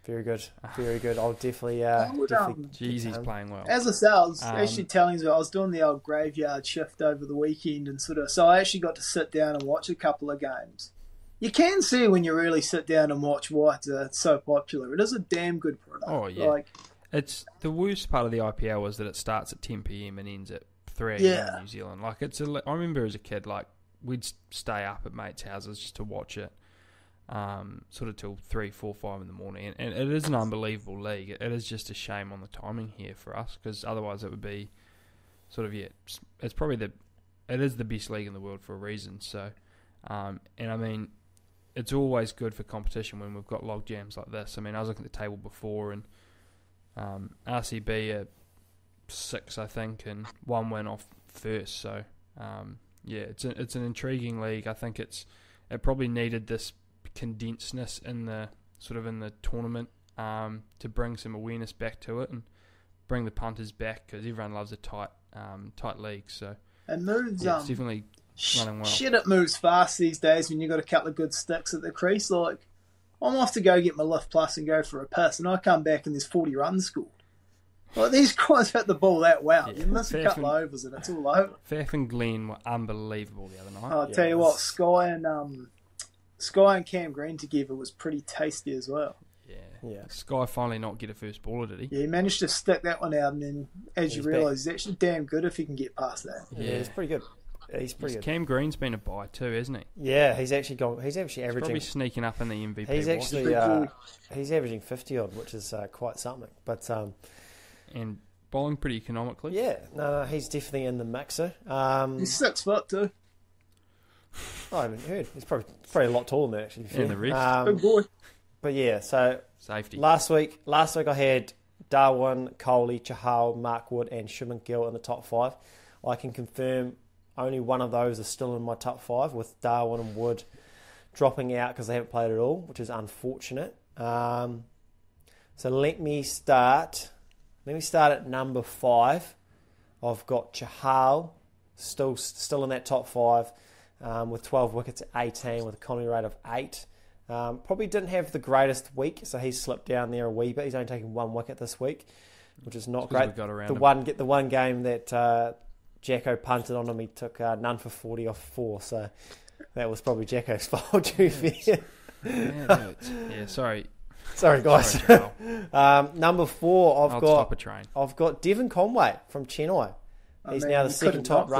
Very good, very good. I'll definitely... Jeez, he's playing well. As I said, I was actually telling you, I was doing the old graveyard shift over the weekend, and so I actually got to sit down and watch a couple of games. You can see when you really sit down and watch why it's so popular. It is a damn good product. Oh, yeah. It's the worst part of the IPL is that it starts at 10 p.m. and ends at 3 a.m. in New Zealand. I remember as a kid, we'd stay up at mates' houses just to watch it, sort of till 3, 4, 5 in the morning. And it is an unbelievable league. It is just a shame on the timing here for us, because otherwise it would be it's probably it is the best league in the world for a reason. So, and I mean, it's always good for competition when we've got log jams like this. I mean, I was looking at the table before, and RCB are 6, I think, and 1 win off first. So, it's an intriguing league. I think it probably needed this condensedness in the tournament to bring some awareness back to it and bring the punters back, because everyone loves a tight league. So it moves. It's definitely running well. Shit, it moves fast these days when you've got a couple of good sticks at the crease. I'm off to go get my Lift Plus and go for a piss, and I come back and there's 40 runs scored. These guys hit the ball that well. Yeah, you miss a couple of overs and it's all over. Faf and Glenn were unbelievable the other night. I'll tell you what, Sky and Cam Green together was pretty tasty as well. Yeah. Sky finally not get a first baller, did he? Yeah, he managed to stick that one out, and then as you realise, he's actually damn good if he can get past that. Yeah, he's pretty good. He's pretty good. Cam Green's been a buy too, hasn't he? Yeah, he's actually averaging. He's probably sneaking up in the MVP. He's actually he's averaging 50 odd, which is quite something. But and bowling pretty economically. Yeah, no, he's definitely in the mixer. He's 6 foot too. I haven't heard. He's probably a lot taller than that, actually. And the rest. Good boy. But yeah, so safety. Last week I had Darwin, Kohli, Chahal, Mark Wood, and Shimon Gill in the top 5. I can confirm only one of those are still in my top 5, with Darwin and Wood dropping out because they haven't played at all, which is unfortunate. So let me start at number 5. I've got Chahal still in that top 5 with 12 wickets at 18 with a economy rate of 8. Probably didn't have the greatest week, so he's slipped down there a wee bit. He's only taken 1 wicket this week, which is not great. The one game that Jacko punted on him, he took none for 40 off 4, so that was probably Jacko's fault, to be fair. Yeah, sorry. Sorry, guys. Number 4, I've got Devon Conway from Chennai. He's now the second top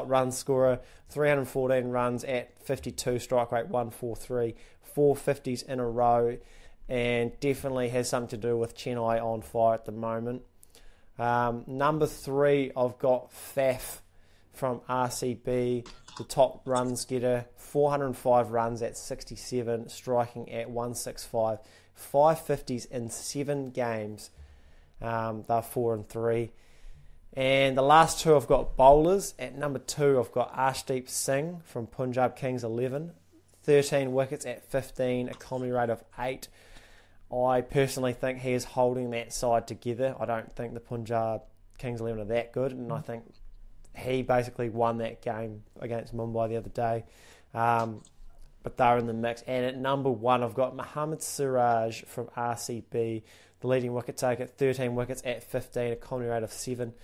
run scorer, 314 runs at 52, strike rate 143, 450s in a row, and definitely has something to do with Chennai on fire at the moment. Number 3, I've got Faf from RCB, the top runs getter, 405 runs at 67, striking at 165, 550s in 7 games. They're 4 and 3. And the last 2 I've got bowlers. At number 2, I've got Arshdeep Singh from Punjab Kings 11, 13 wickets at 15, economy rate of 8. I personally think he is holding that side together. I don't think the Punjab Kings 11 are that good, and I think he basically won that game against Mumbai the other day. But they're in the mix. And at number 1, I've got Mohammad Siraj from RCB, the leading wicket taker, 13 wickets at 15, economy rate of 7.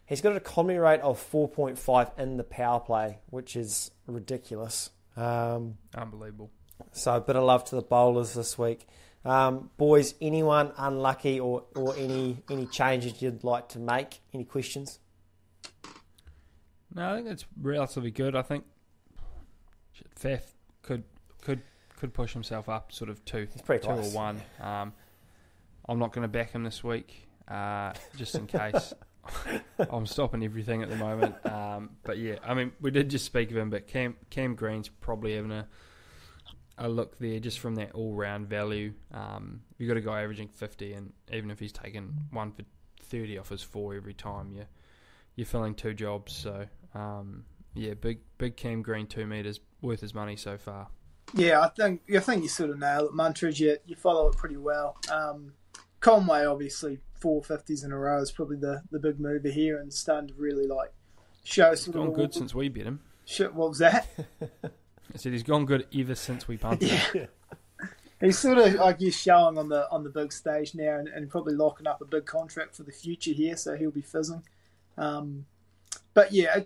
He's got an economy rate of 4.5 in the power play, which is ridiculous. Unbelievable. So a bit of love to the bowlers this week. Boys, anyone unlucky or any changes you'd like to make? Any questions? No, I think it's relatively good. I think Faf could push himself up sort of 2 or 1. I'm not going to back him this week, just in case. I'm stopping everything at the moment. But yeah, I mean, we did just speak of him, but Cam Green's probably having a look there just from that all-round value. You've got a guy averaging 50, and even if he's taken 1 for 30 off his 4 every time, you're filling 2 jobs. So, big Cam Green 2 metres, worth his money so far. Yeah, I think you sort of nailed it. Mantras, you follow it pretty well. Conway, obviously, 450s in a row is probably the big mover here and starting to really show He's sort gone of good since we beat him. Shit, what was that? I said he's gone good ever since we punted him. He's sort of, I guess, showing on the big stage now and probably locking up a big contract for the future here, so he'll be fizzing. But yeah, I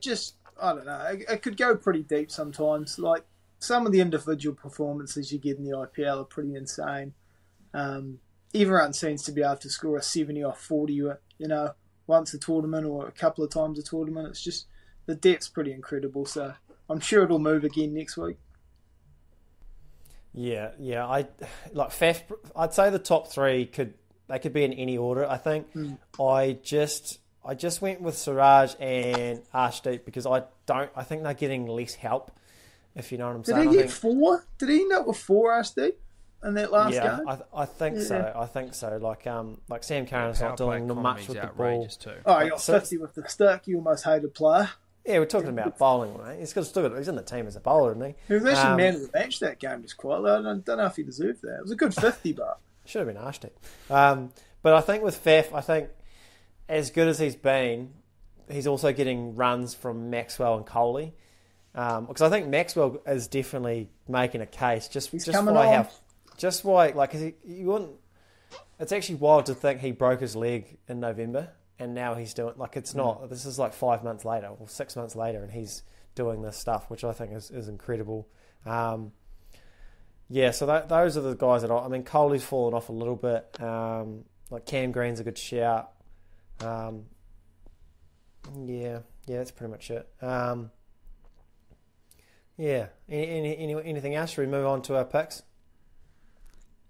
don't know. It could go pretty deep sometimes. Like, some of the individual performances you get in the IPL are pretty insane. Everyone seems to be able to score a 70 off 40, once a tournament or a couple of times a tournament. It's just, the depth's pretty incredible, so I'm sure it'll move again next week. Yeah. Faf. I'd say the top three could be in any order. I think I just went with Siraj and Arshdeep because I think they're getting less help. If you know what I'm saying. Did he get 4? Did he end up with 4, Arshdeep, in that last game? Yeah, I think so. I think so. Like Sam Curran's not doing much with the ball. Too. Oh, he got 50 with the stick. You almost hated player. Yeah, we're talking about bowling, right? He's in the team as a bowler, isn't he? He was actually man of the match that game, just quietly. I don't know if he deserved that. It was a good 50, but... Should have been Arshdeep. But I think with Faf, as good as he's been, he's also getting runs from Maxwell and Coley. Because I think Maxwell is definitely making a case. You wouldn't... It's actually wild to think he broke his leg in November. And now he's doing, it's not, this is 5 months later or 6 months later and he's doing this stuff, which I think is incredible. So those are the guys that Coley's fallen off a little bit. Cam Green's a good shout. That's pretty much it. Anything else? Should we move on to our picks?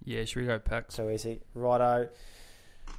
Yeah, should we go picks? So easy. Righto.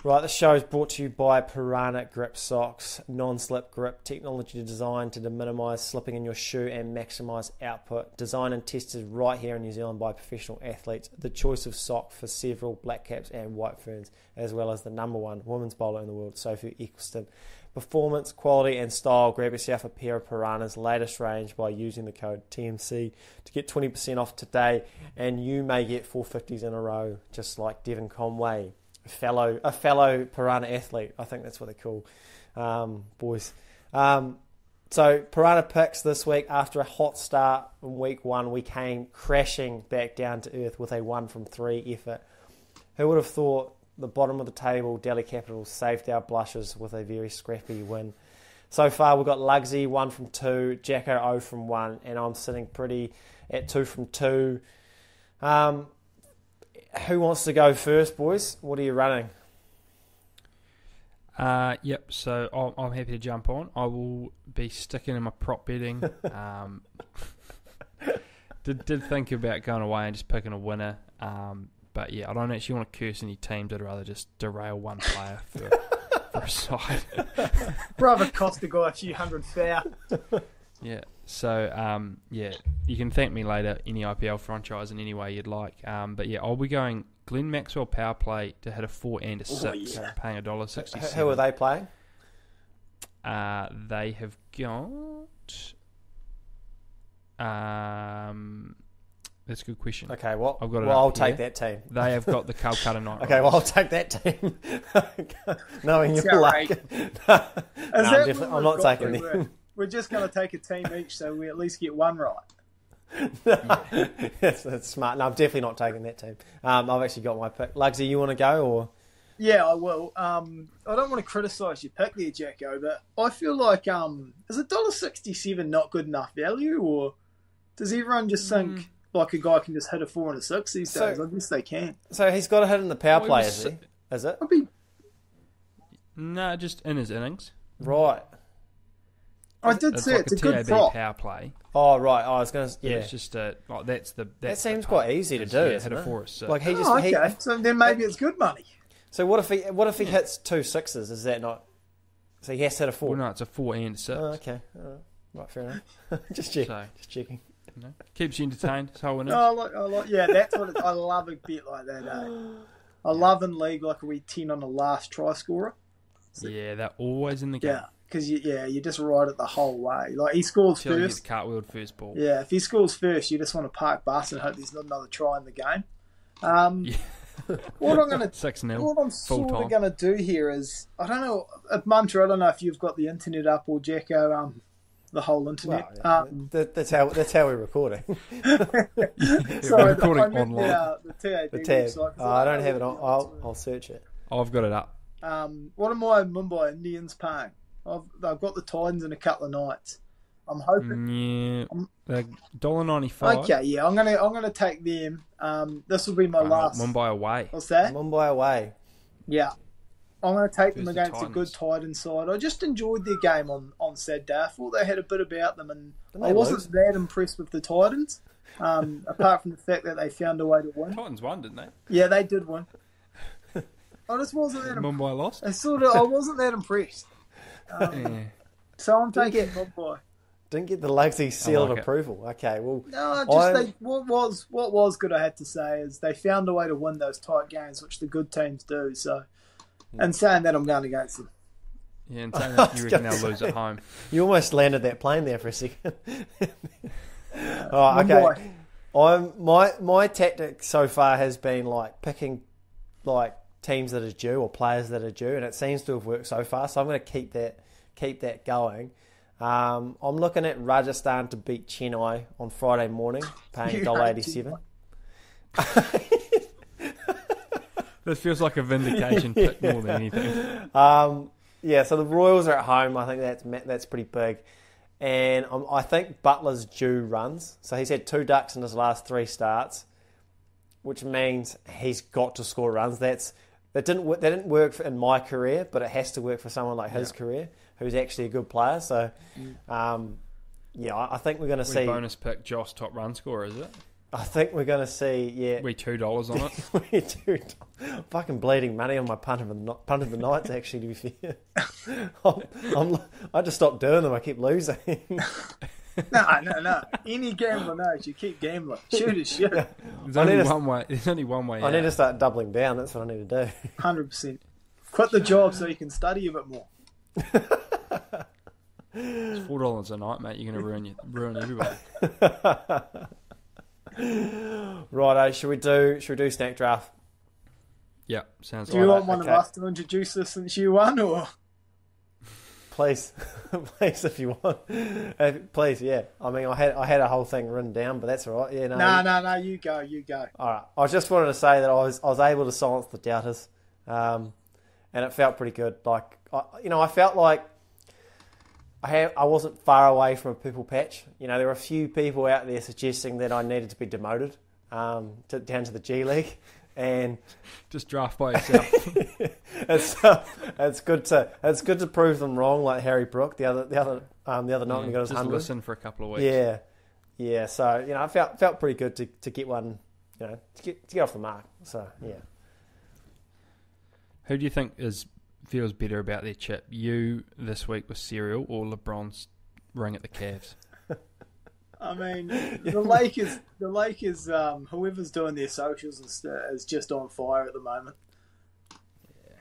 Right, the show is brought to you by PYRANHA Grip Socks. Non-slip grip technology designed to minimise slipping in your shoe and maximise output. Designed and tested right here in New Zealand by professional athletes. The choice of sock for several black caps and white ferns, as well as the #1 women's bowler in the world, Sophie Eccleston. Performance, quality and style. Grab yourself a pair of PYRANHA's latest range by using the code TMC to get 20% off today, and you may get 450s in a row, just like Devon Conway. A fellow PYRANHA athlete. I think that's what they call boys. So PYRANHA picks this week. After a hot start in week 1, we came crashing back down to earth with a 1 from 3 effort. Who would have thought the bottom of the table, Delhi Capitals, saved our blushes with a very scrappy win. So far we've got Lugsy 1 from 2, Jacko 0 from 1, and I'm sitting pretty at 2 from 2. Who wants to go first, boys? What are you running? Yep, so I'm happy to jump on. I will be sticking in my prop betting. Did think about going away and just picking a winner. But yeah, I don't actually want to curse any teams. I'd rather just derail one player for a side. Brother Costa got a few hundred foul. Yeah, so you can thank me later, any IPL franchise in any way you'd like. But yeah, I'll be going Glenn Maxwell power play to hit a 4 and a 6, paying $1.67. Who are they playing? They have got. That's a good question. Okay, well, I've got it I'll take that team. They have got the Calcutta Knight Okay, well, I'll take that team. Knowing your luck. I'm not taking them. We're just going to take a team each so we at least get one right. That's smart. No, I'm definitely not taking that team. I've actually got my pick. Lugsy, you want to go? Or Yeah, I will. I don't want to criticise your pick there, Jacko, but I feel like is $1.67 not good enough value, or does everyone just think like a guy can just hit a 4 and a 6 these days? I guess they can. So he's got to hit in the power play, is he? Is it? No, just in his innings. Right. I did say like it's a TAB good prop. power play. Oh right, I was going to. Yeah, it's just that's the. That seems quite easy to do. Hit a 4 or 6. Like he just. Okay, so then maybe it's good money. So what if he hits 2 6s? Is that not? So he has to hit a 4. Well, no, it's a 4 and a 6. Oh, okay. Right, fair enough. Just checking. You know, keeps you entertained. That's how it is. I like. Yeah, that's what I love a bet like that. I love in league like a wee 10 on the last try scorer. Yeah, they're always in the game. because you just ride it the whole way. Like he scores Till he gets first. cartwheeled first ball. Yeah, if he scores first, you just want to park bus and hope there's not another try in the game. What I'm gonna 6-0. What I'm sort of going to do here is, I don't know, Munter, I don't know if you've got the internet up or Jacko, the whole internet. Well, that's how we're recording. We're recording online. The TAB The tab. website. I don't have it on. I'll search it. I've got it up. What are my Mumbai Indians paying? They've got the Titans in a couple of nights. I'm hoping. They're $1.95. Okay, yeah, I'm gonna take them. This will be my last. Mumbai away. What's that? Mumbai away. Yeah. I'm going to take them Versus the against a good Titans side. I just enjoyed their game on Saturday. I thought they had a bit about them, and I wasn't that impressed with the Titans, apart from the fact that they found a way to win. Titans won, didn't they? Yeah, they did win. I just wasn't that Mumbai lost. I wasn't that impressed. So I'm taking Mumbai. Didn't get the Lugsy seal of like it. approval. Okay, well, No, what was good, I had to say, is they found a way to win those tight games, which the good teams do. So, and saying that, I'm going against them. Yeah, and saying that, you reckon they'll lose at home. You almost landed that plane there for a second. Oh, okay. My tactic so far has been like picking like teams that are due or players that are due, and it seems to have worked so far. So I'm going to keep that going. I'm looking at Rajasthan to beat Chennai on Friday morning, paying $1.87. This feels like a vindication pick more than anything. Yeah, so the Royals are at home. I think that's pretty big. And I think Butler's due runs. So he's had 2 ducks in his last 3 starts, which means he's got to score runs. That didn't work in my career, but it has to work for someone like his career, who's actually a good player. So, I think we're going to see... bonus pick Josh top run scorer, is it? I think we're going to see, We $2 on it. we do. Fucking bleeding money on my punt of the nights, actually, to be fair. I just stopped doing them. I keep losing. No. Any gambler knows you keep gambling. Shoot is shoot. There's only one way I need to start doubling down. That's what I need to do. 100%. Quit the job so you can study a bit more. It's $4 a night, mate. You're going to ruin everybody. Righto, should we do snack draft? Yeah, sounds Do you like want one of us to introduce this since you won, or? Please, if you want. Please, yeah. I mean, I had a whole thing written down, but that's all right. Yeah, No, you go. All right. I just wanted to say that I was able to silence the doubters, and it felt pretty good. Like, I felt like I wasn't far away from a purple patch. There were a few people out there suggesting that I needed to be demoted down to the G League, and just draft by yourself. it's good to prove them wrong, like Harry Brook the other night when he got his 100. Just listen for a couple of weeks. Yeah. So I felt pretty good to get one, to get off the mark. So yeah. Who do you think feels better about their chip? You this week with cereal, or LeBron's ring at the Cavs? I mean, the Lakers, whoever's doing their socials is just on fire at the moment. Yeah,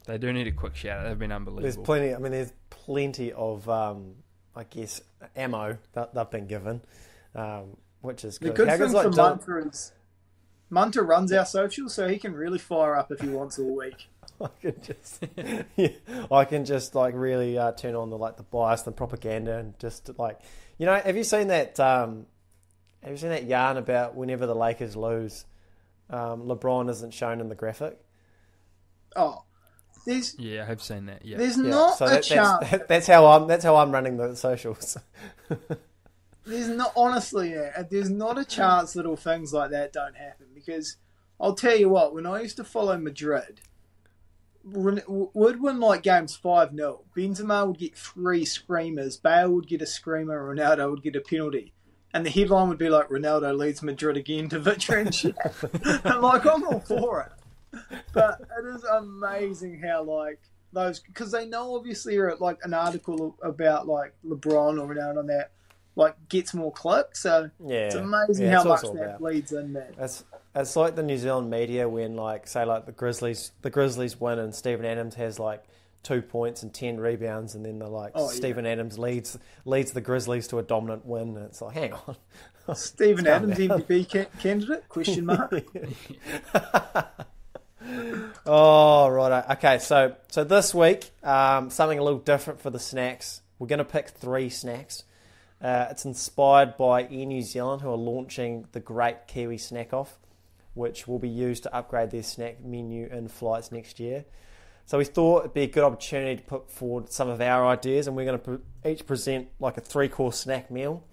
they do need a quick shout out. They've been unbelievable. There's plenty of, I guess, ammo that they've been given, which is good. The good thing for Munter is Munter runs our socials, so he can really fire up if he wants all week. I can just like really turn on the bias and propaganda, and just like, have you seen that? Have you seen that yarn about whenever the Lakers lose, LeBron isn't shown in the graphic? Oh, I have seen that. Yeah, there's not a chance. That's how I'm running the socials. There's not a chance little things like that don't happen, because I'll tell you what, when I used to follow Madrid, would win like games 5-0. Benzema would get 3 screamers, Bale would get a screamer, Ronaldo would get a penalty, and the headline would be like, Ronaldo leads Madrid again to victory and shit. I'm all for it. But it is amazing how like those, because they know obviously like an article about like LeBron or Ronaldo on that like gets more clicks, so it's amazing how much that bleeds in, man. It's like the New Zealand media when, like, say, like the Grizzlies win and Steven Adams has like 2 points and 10 rebounds, and then they're like, Stephen Adams leads the Grizzlies to a dominant win. And it's like, hang on. Stephen Adams, MVP candidate? Question mark. Oh, right. Okay, so this week, something a little different for the snacks. We're going to pick 3 snacks. It's inspired by Air New Zealand, who are launching the Great Kiwi Snack Off, which will be used to upgrade their snack menu in flights next year. So we thought it'd be a good opportunity to put forward some of our ideas, and we're going to each present like a 3-course snack meal.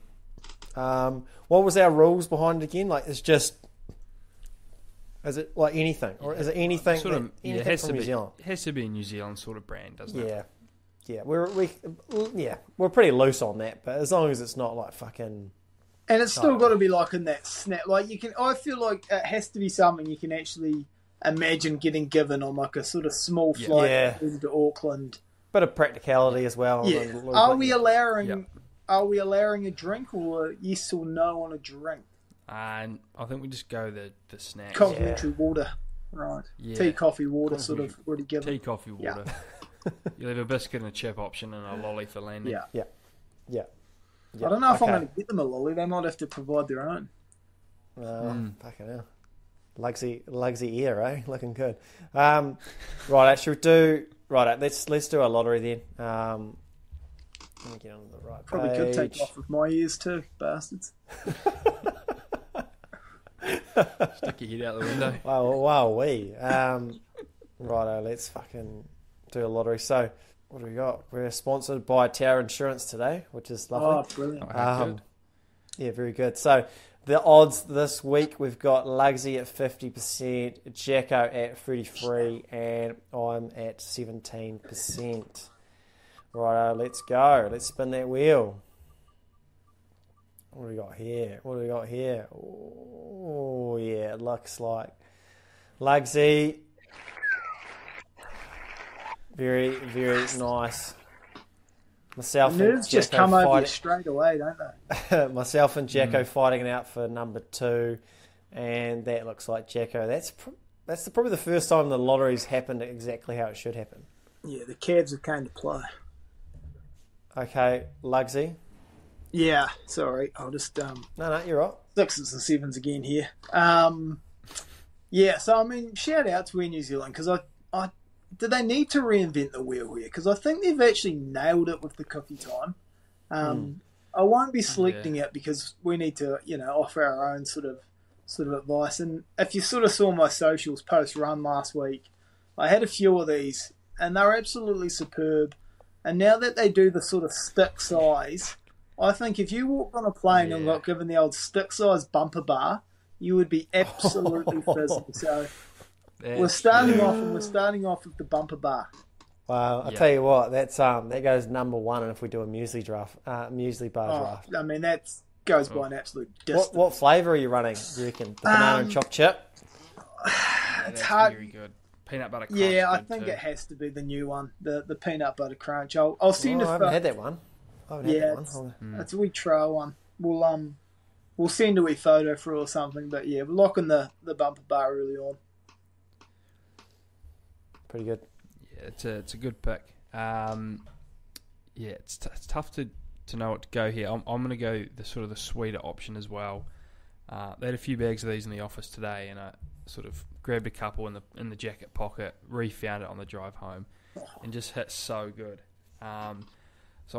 What was our rules behind it again? Like, is it like anything, or is it anything? Sort of, anything from New Zealand? It has to be a New Zealand sort of brand, doesn't it? Yeah. We're pretty loose on that, but as long as it's not like fucking. And it's still got to be like in that snack. Like I feel like it has to be something you can actually imagine getting given on like a sort of small flight into Auckland. Bit of practicality as well. Yeah. Are we allowing a drink, or yes or no on a drink? And I think we just go the snacks. Complimentary water, right? Yeah. Tea, coffee, water, sort of already given. Tea, coffee, water. Yeah. You'll have a biscuit and a chip option and a lolly for landing. Yeah. Yeah. I don't know if I'm going to get them a lolly. They might have to provide their own. Fucking hell. Lugsy ear, eh? Looking good. Right, should we do... Right, let's do a lottery then. Let me get on the right Probably page. could take off with my ears too, bastards. Stick your head out the window. Righto, let's fucking do a lottery. So, what do we got? We're sponsored by Tower Insurance today, which is lovely. Oh, brilliant. Good. Yeah, very good. So, the odds this week, we've got Lugsy at 50%, Jacko at 33%, and I'm at 17%. Righto, let's go. Let's spin that wheel. What do we got here? Oh, yeah, it looks like Lugsy. Very, very nice. Myself The nerves and just Jacko come over you fighting. straight away, don't they? Myself and Jacko fighting it out for number 2, and that looks like Jacko. That's probably the first time the lottery's happened exactly how it should happen. Yeah, the Cavs have came to play. Okay, Lugsy. Yeah, sorry. I'll just No, you're right. 6s and 7s again here. Yeah, so I mean, shout out to Air New Zealand, because I do they need to reinvent the wheel here? Because I think they've actually nailed it with the cookie time. I won't be selecting it because we need to, offer our own sort of advice. And if you sort of saw my socials post run last week, I had a few of these, and they're absolutely superb. And now that they do the sort of stick size, I think if you walked on a plane and got given the old stick size bumper bar, you would be absolutely fizzing. So we're starting off with the bumper bar. Well, I'll tell you what, that goes number 1, and if we do a muesli bar draft. I mean, that goes by an absolute distance. What flavour are you running, do you reckon? The banana and choc chip? It's hard. Very good. Peanut butter crunch. Yeah, I think it has to be the new one, the peanut butter crunch. I'll send I haven't had that one. It's a wee trail one. We'll send a wee photo through or something, but yeah, we're locking the bumper bar early on. Pretty good. Yeah, it's a good pick. It's tough to know what to go here. I'm going to go the sort of the sweeter option as well. They had a few bags of these in the office today, and I sort of grabbed a couple in the jacket pocket, refound it on the drive home, and just hit so good. So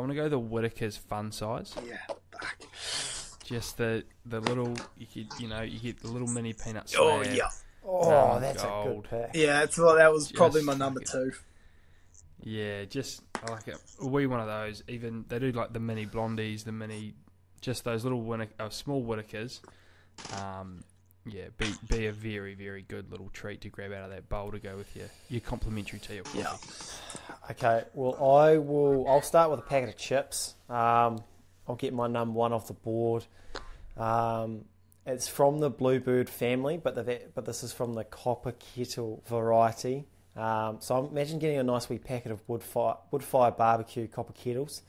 I'm going to go the Whittaker's Fun Size. Yeah, fuck. Just the little you get the little mini peanut Oh slab. yeah. Oh, that's gold. a good pick. Yeah, that was probably my Just number like 2. Yeah, I like it. A wee one of those. Even they do like the mini blondies, just those little small Whittakers. Be a very, very good little treat to grab out of that bowl to go with your complimentary tea or coffee. Yeah. Okay, well, I'll start with a packet of chips. I'll get my number 1 off the board. It's from the Bluebird family, but this is from the Copper Kettle variety. So imagine getting a nice wee packet of wood fire barbecue copper kettles.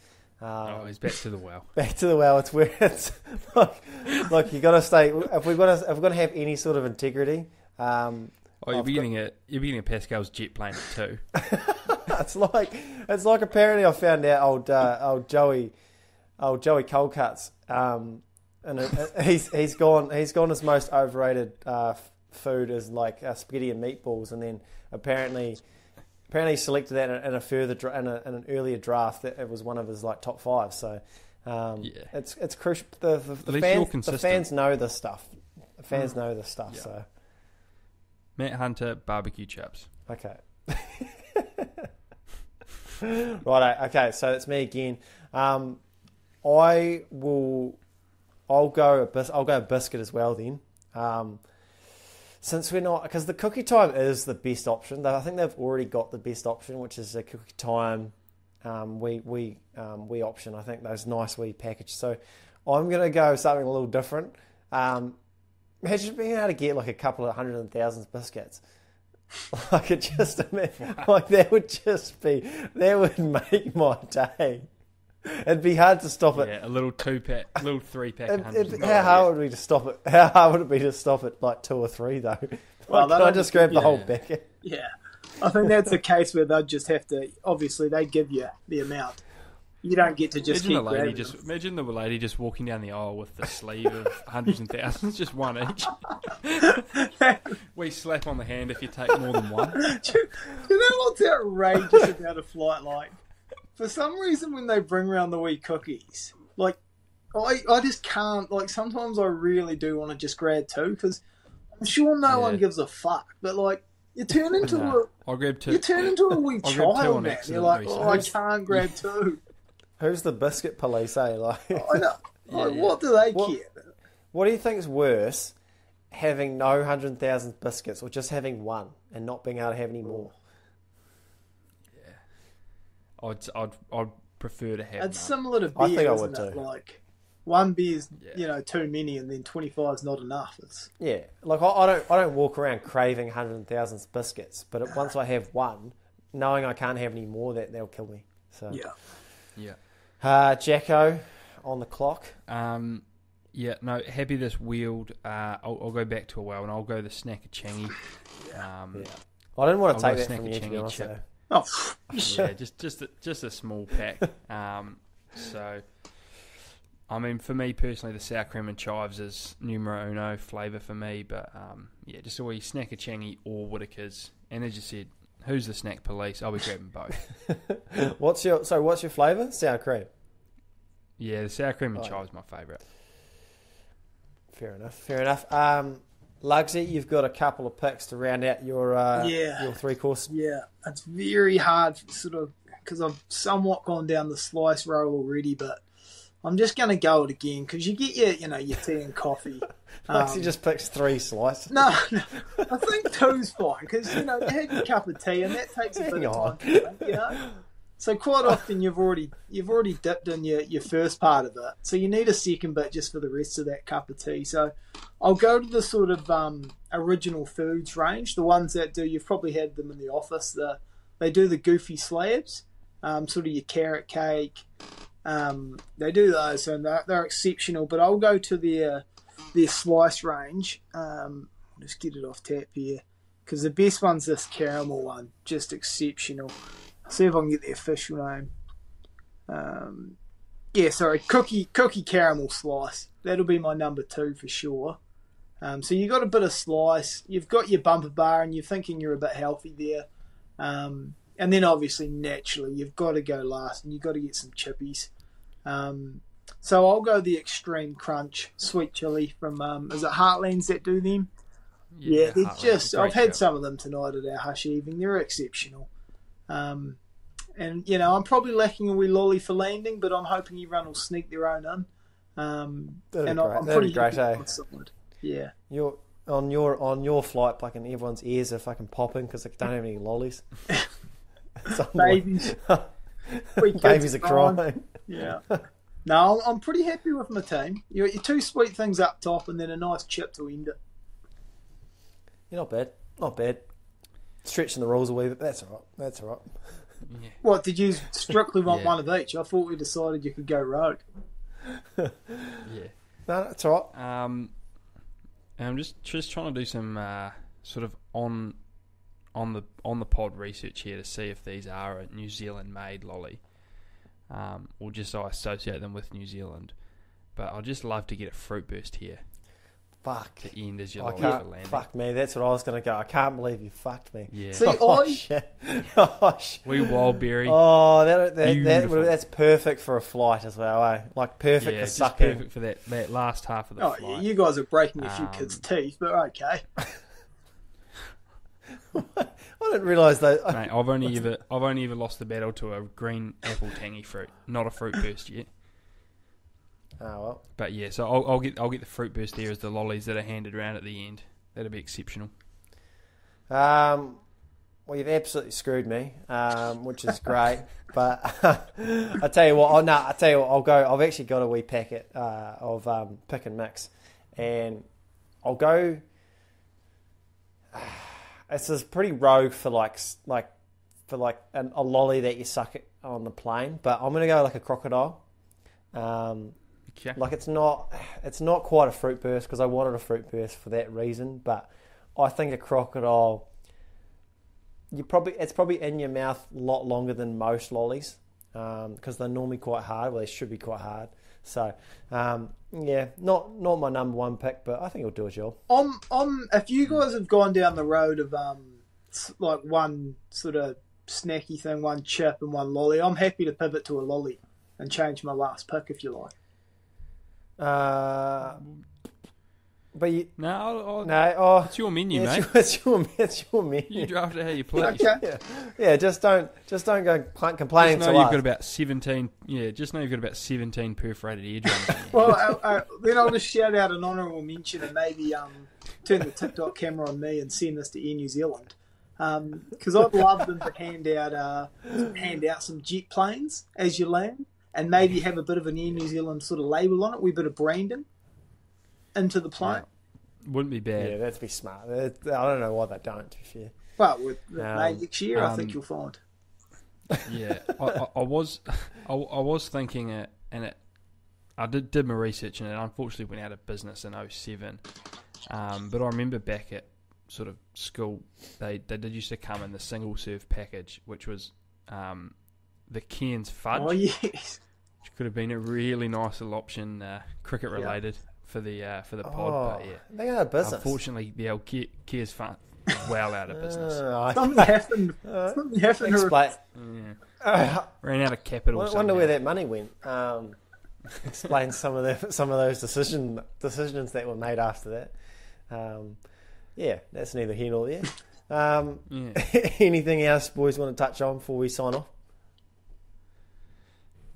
He's back to the well. Back to the well. It's where it's like you got to stay. If we're gonna have any sort of integrity. You're beginning a Pascal's jet plane too. it's like apparently I found out old Joey Coldcuts, and he's gone his most overrated food is like spaghetti and meatballs, and then apparently he selected that in a further in an earlier draft that it was one of his like top 5. So it's crucial. The fans know this stuff. The fans know this stuff. Yeah. So Matt Hunter barbecue chips. Okay. Right. Okay. So it's me again. I'll go a biscuit as well then. Since we're not, because the cookie time is the best option. I think they've already got the best option, which is a cookie time wee option. I think those nice wee package. So I'm gonna go something a little different. Imagine being able to get like a couple of hundred and thousands biscuits. Like it just, like that would make my day. It'd be hard to stop it. Yeah, a little 2-pack, a little 3-pack. How hard would it be to stop it? How hard would it be to stop it? Like 2 or 3 though. Well, can I just grab the whole packet? Yeah, I think that's a case where they'll just have to. Obviously, they give you the amount. You don't get to just imagine the lady just walking down the aisle with the sleeve of hundreds and thousands, just one each. We slap on the hand if you take more than one. Do you know what's outrageous about a flight like? For some reason, when they bring around the wee cookies, like, I just can't, like, sometimes I really do want to just grab 2, because I'm sure no one gives a fuck, but, like, you turn into I'll grab 2. You turn into a wee child, man. You're like, I can't grab 2. Who's the biscuit police, eh? Like, I know. Like, what do they care? What do you think is worse, having no 100,000 biscuits or just having one and not being able to have any more? I'd prefer to have. It's similar to beer. I think I would too. Like, one beer's too many, and then 25 is not enough. Like I don't walk around craving 100,000 biscuits, but once I have one, knowing I can't have any more, they'll kill me. So Jacko on the clock. Happy this wheeled. I'll go back to a well, and I'll go the snacker changy. I didn't want to take that from you, to be honest. Oh, yeah, just a small pack. So, I mean, for me personally, the sour cream and chives is numero uno flavour for me. But just a wee snacker changy or Whittaker's. And as you said, who's the snack police? I'll be grabbing both. What's your flavour? Sour cream. Yeah, the sour cream and chives is my favourite. Fair enough. Lugsy, you've got a couple of picks to round out your 3-course. Yeah, it's very hard, sort of, because I've somewhat gone down the slice roll already, but I'm just going to go it again, because you get your tea and coffee. Lugsy just picks 3 slices. No, I think 2's fine, because you have your cup of tea, and that takes a bit of time. So quite often you've already dipped in your first part of it, so you need a second bit just for the rest of that cup of tea. So I'll go to the sort of original foods range, the ones that do. You've probably had them in the office. They do the goofy slabs, sort of your carrot cake. They do those, and they're exceptional. But I'll go to their slice range. I'll just get it off tap here, because the best one's this caramel one, just exceptional. See if I can get the official name. Cookie caramel slice. That'll be my number 2 for sure. So you got a bit of slice. You've got your bumper bar, and you're thinking you're a bit healthy there. And then obviously, naturally, you've got to go last, and you've got to get some chippies. So I'll go the Extreme Crunch Sweet Chili from, is it Heartlands that do them? Yeah, they're just, I've had some of them tonight at our Hush Evening. They're exceptional. And I'm probably lacking a wee lolly for landing, but I'm hoping everyone will sneak their own in. I'm pretty great, solid. Yeah. You're on your flight, fucking everyone's ears are fucking popping because they don't have any lollies. Babies. Babies are crying. Yeah. No, I'm pretty happy with my team. You got your 2 sweet things up top, and then a nice chip to end it. You're not bad. Stretching the rules a wee bit. That's all right. Yeah. What, did you strictly want one of each? I thought we decided you could go rogue. Yeah. No, that's all right. I'm just trying to do some sort of on on the pod research here to see if these are a New Zealand made lolly, or just I associate them with New Zealand. But I'd just love to get a fruit burst here. Fuck. To end as your I lolly can't. for landing. Fuck me. That's what I was going to go. I can't believe you fucked me. Yeah. See, Shit. Oh, shit. Wee wildberry. Oh, Beautiful. that's perfect for a flight as well, eh? Like perfect yeah, for just sucking. perfect for that last half of the Oh, flight. you guys are breaking a few kids' teeth, but okay. I didn't realise that. Mate, I've only ever lost the battle to a green apple tangy fruit, not a fruit burst yet. Oh well. But yeah, so I'll get the fruit burst there as the lollies that are handed around at the end. That'd be exceptional. Well, you've absolutely screwed me, which is great. But I tell you what, I'll go. I've actually got a wee packet of pick and mix, and I'll go. This is pretty rogue for a lolly that you suck it on the plane, but I'm gonna go like a crocodile. Okay. Like it's not quite a fruit burst because I wanted a fruit burst for that reason, but I think a crocodile, it's probably in your mouth a lot longer than most lollies because they're normally quite hard. Well, they should be quite hard. So yeah, not my number one pick, but I think it'll do a job. If you guys have gone down the road of like one sort of snacky thing, one chip and one lolly, I'm happy to pivot to a lolly and change my last pick if you like. But you it's your menu, mate. It's your menu. You draft it how you please. Okay. Yeah. Just don't go complaining Just know to you've us. got about 17. Yeah, just know you've got about 17 perforated eardrums. Well, then I'll just shout out an honourable mention and maybe turn the TikTok camera on me and send this to Air New Zealand. Because I'd love them to hand out some jet planes as you land, and maybe have a bit of an Air New Zealand sort of label on it, a wee bit of branding into the plane. Wouldn't be bad. Yeah, that'd be smart. I don't know why they don't, to be fair. But with May next year, I think you'll find. Yeah, I was thinking it, and I did my research, and it unfortunately went out of business in 2007. But I remember back at sort of school, they did used to come in the single serve package, which was the Cairns fudge. Oh yes, which could have been a really nice little option, cricket related for the pod. But yeah, they go out of business. Unfortunately, the old Cairns fudge is well out of business. something happened. Something happened. Explain. Ran out of capital. I wonder where that money went. Explain some of those decisions that were made after that. Yeah, that's neither here nor there. Anything else, boys, want to touch on before we sign off?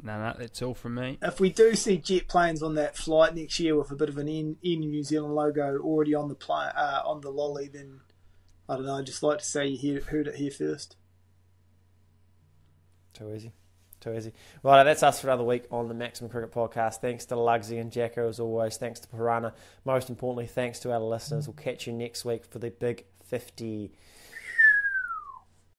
No, that's all from me. If we do see jet planes on that flight next year with a bit of an Air New Zealand logo already on the on the lolly, then I don't know. I'd just like to say you heard it here first. Too easy. Right, that's us for another week on the Maximum Cricket Podcast. Thanks to Lugsy and Jacko as always. Thanks to PYRANHA. Most importantly, thanks to our listeners. We'll catch you next week for the Big 50.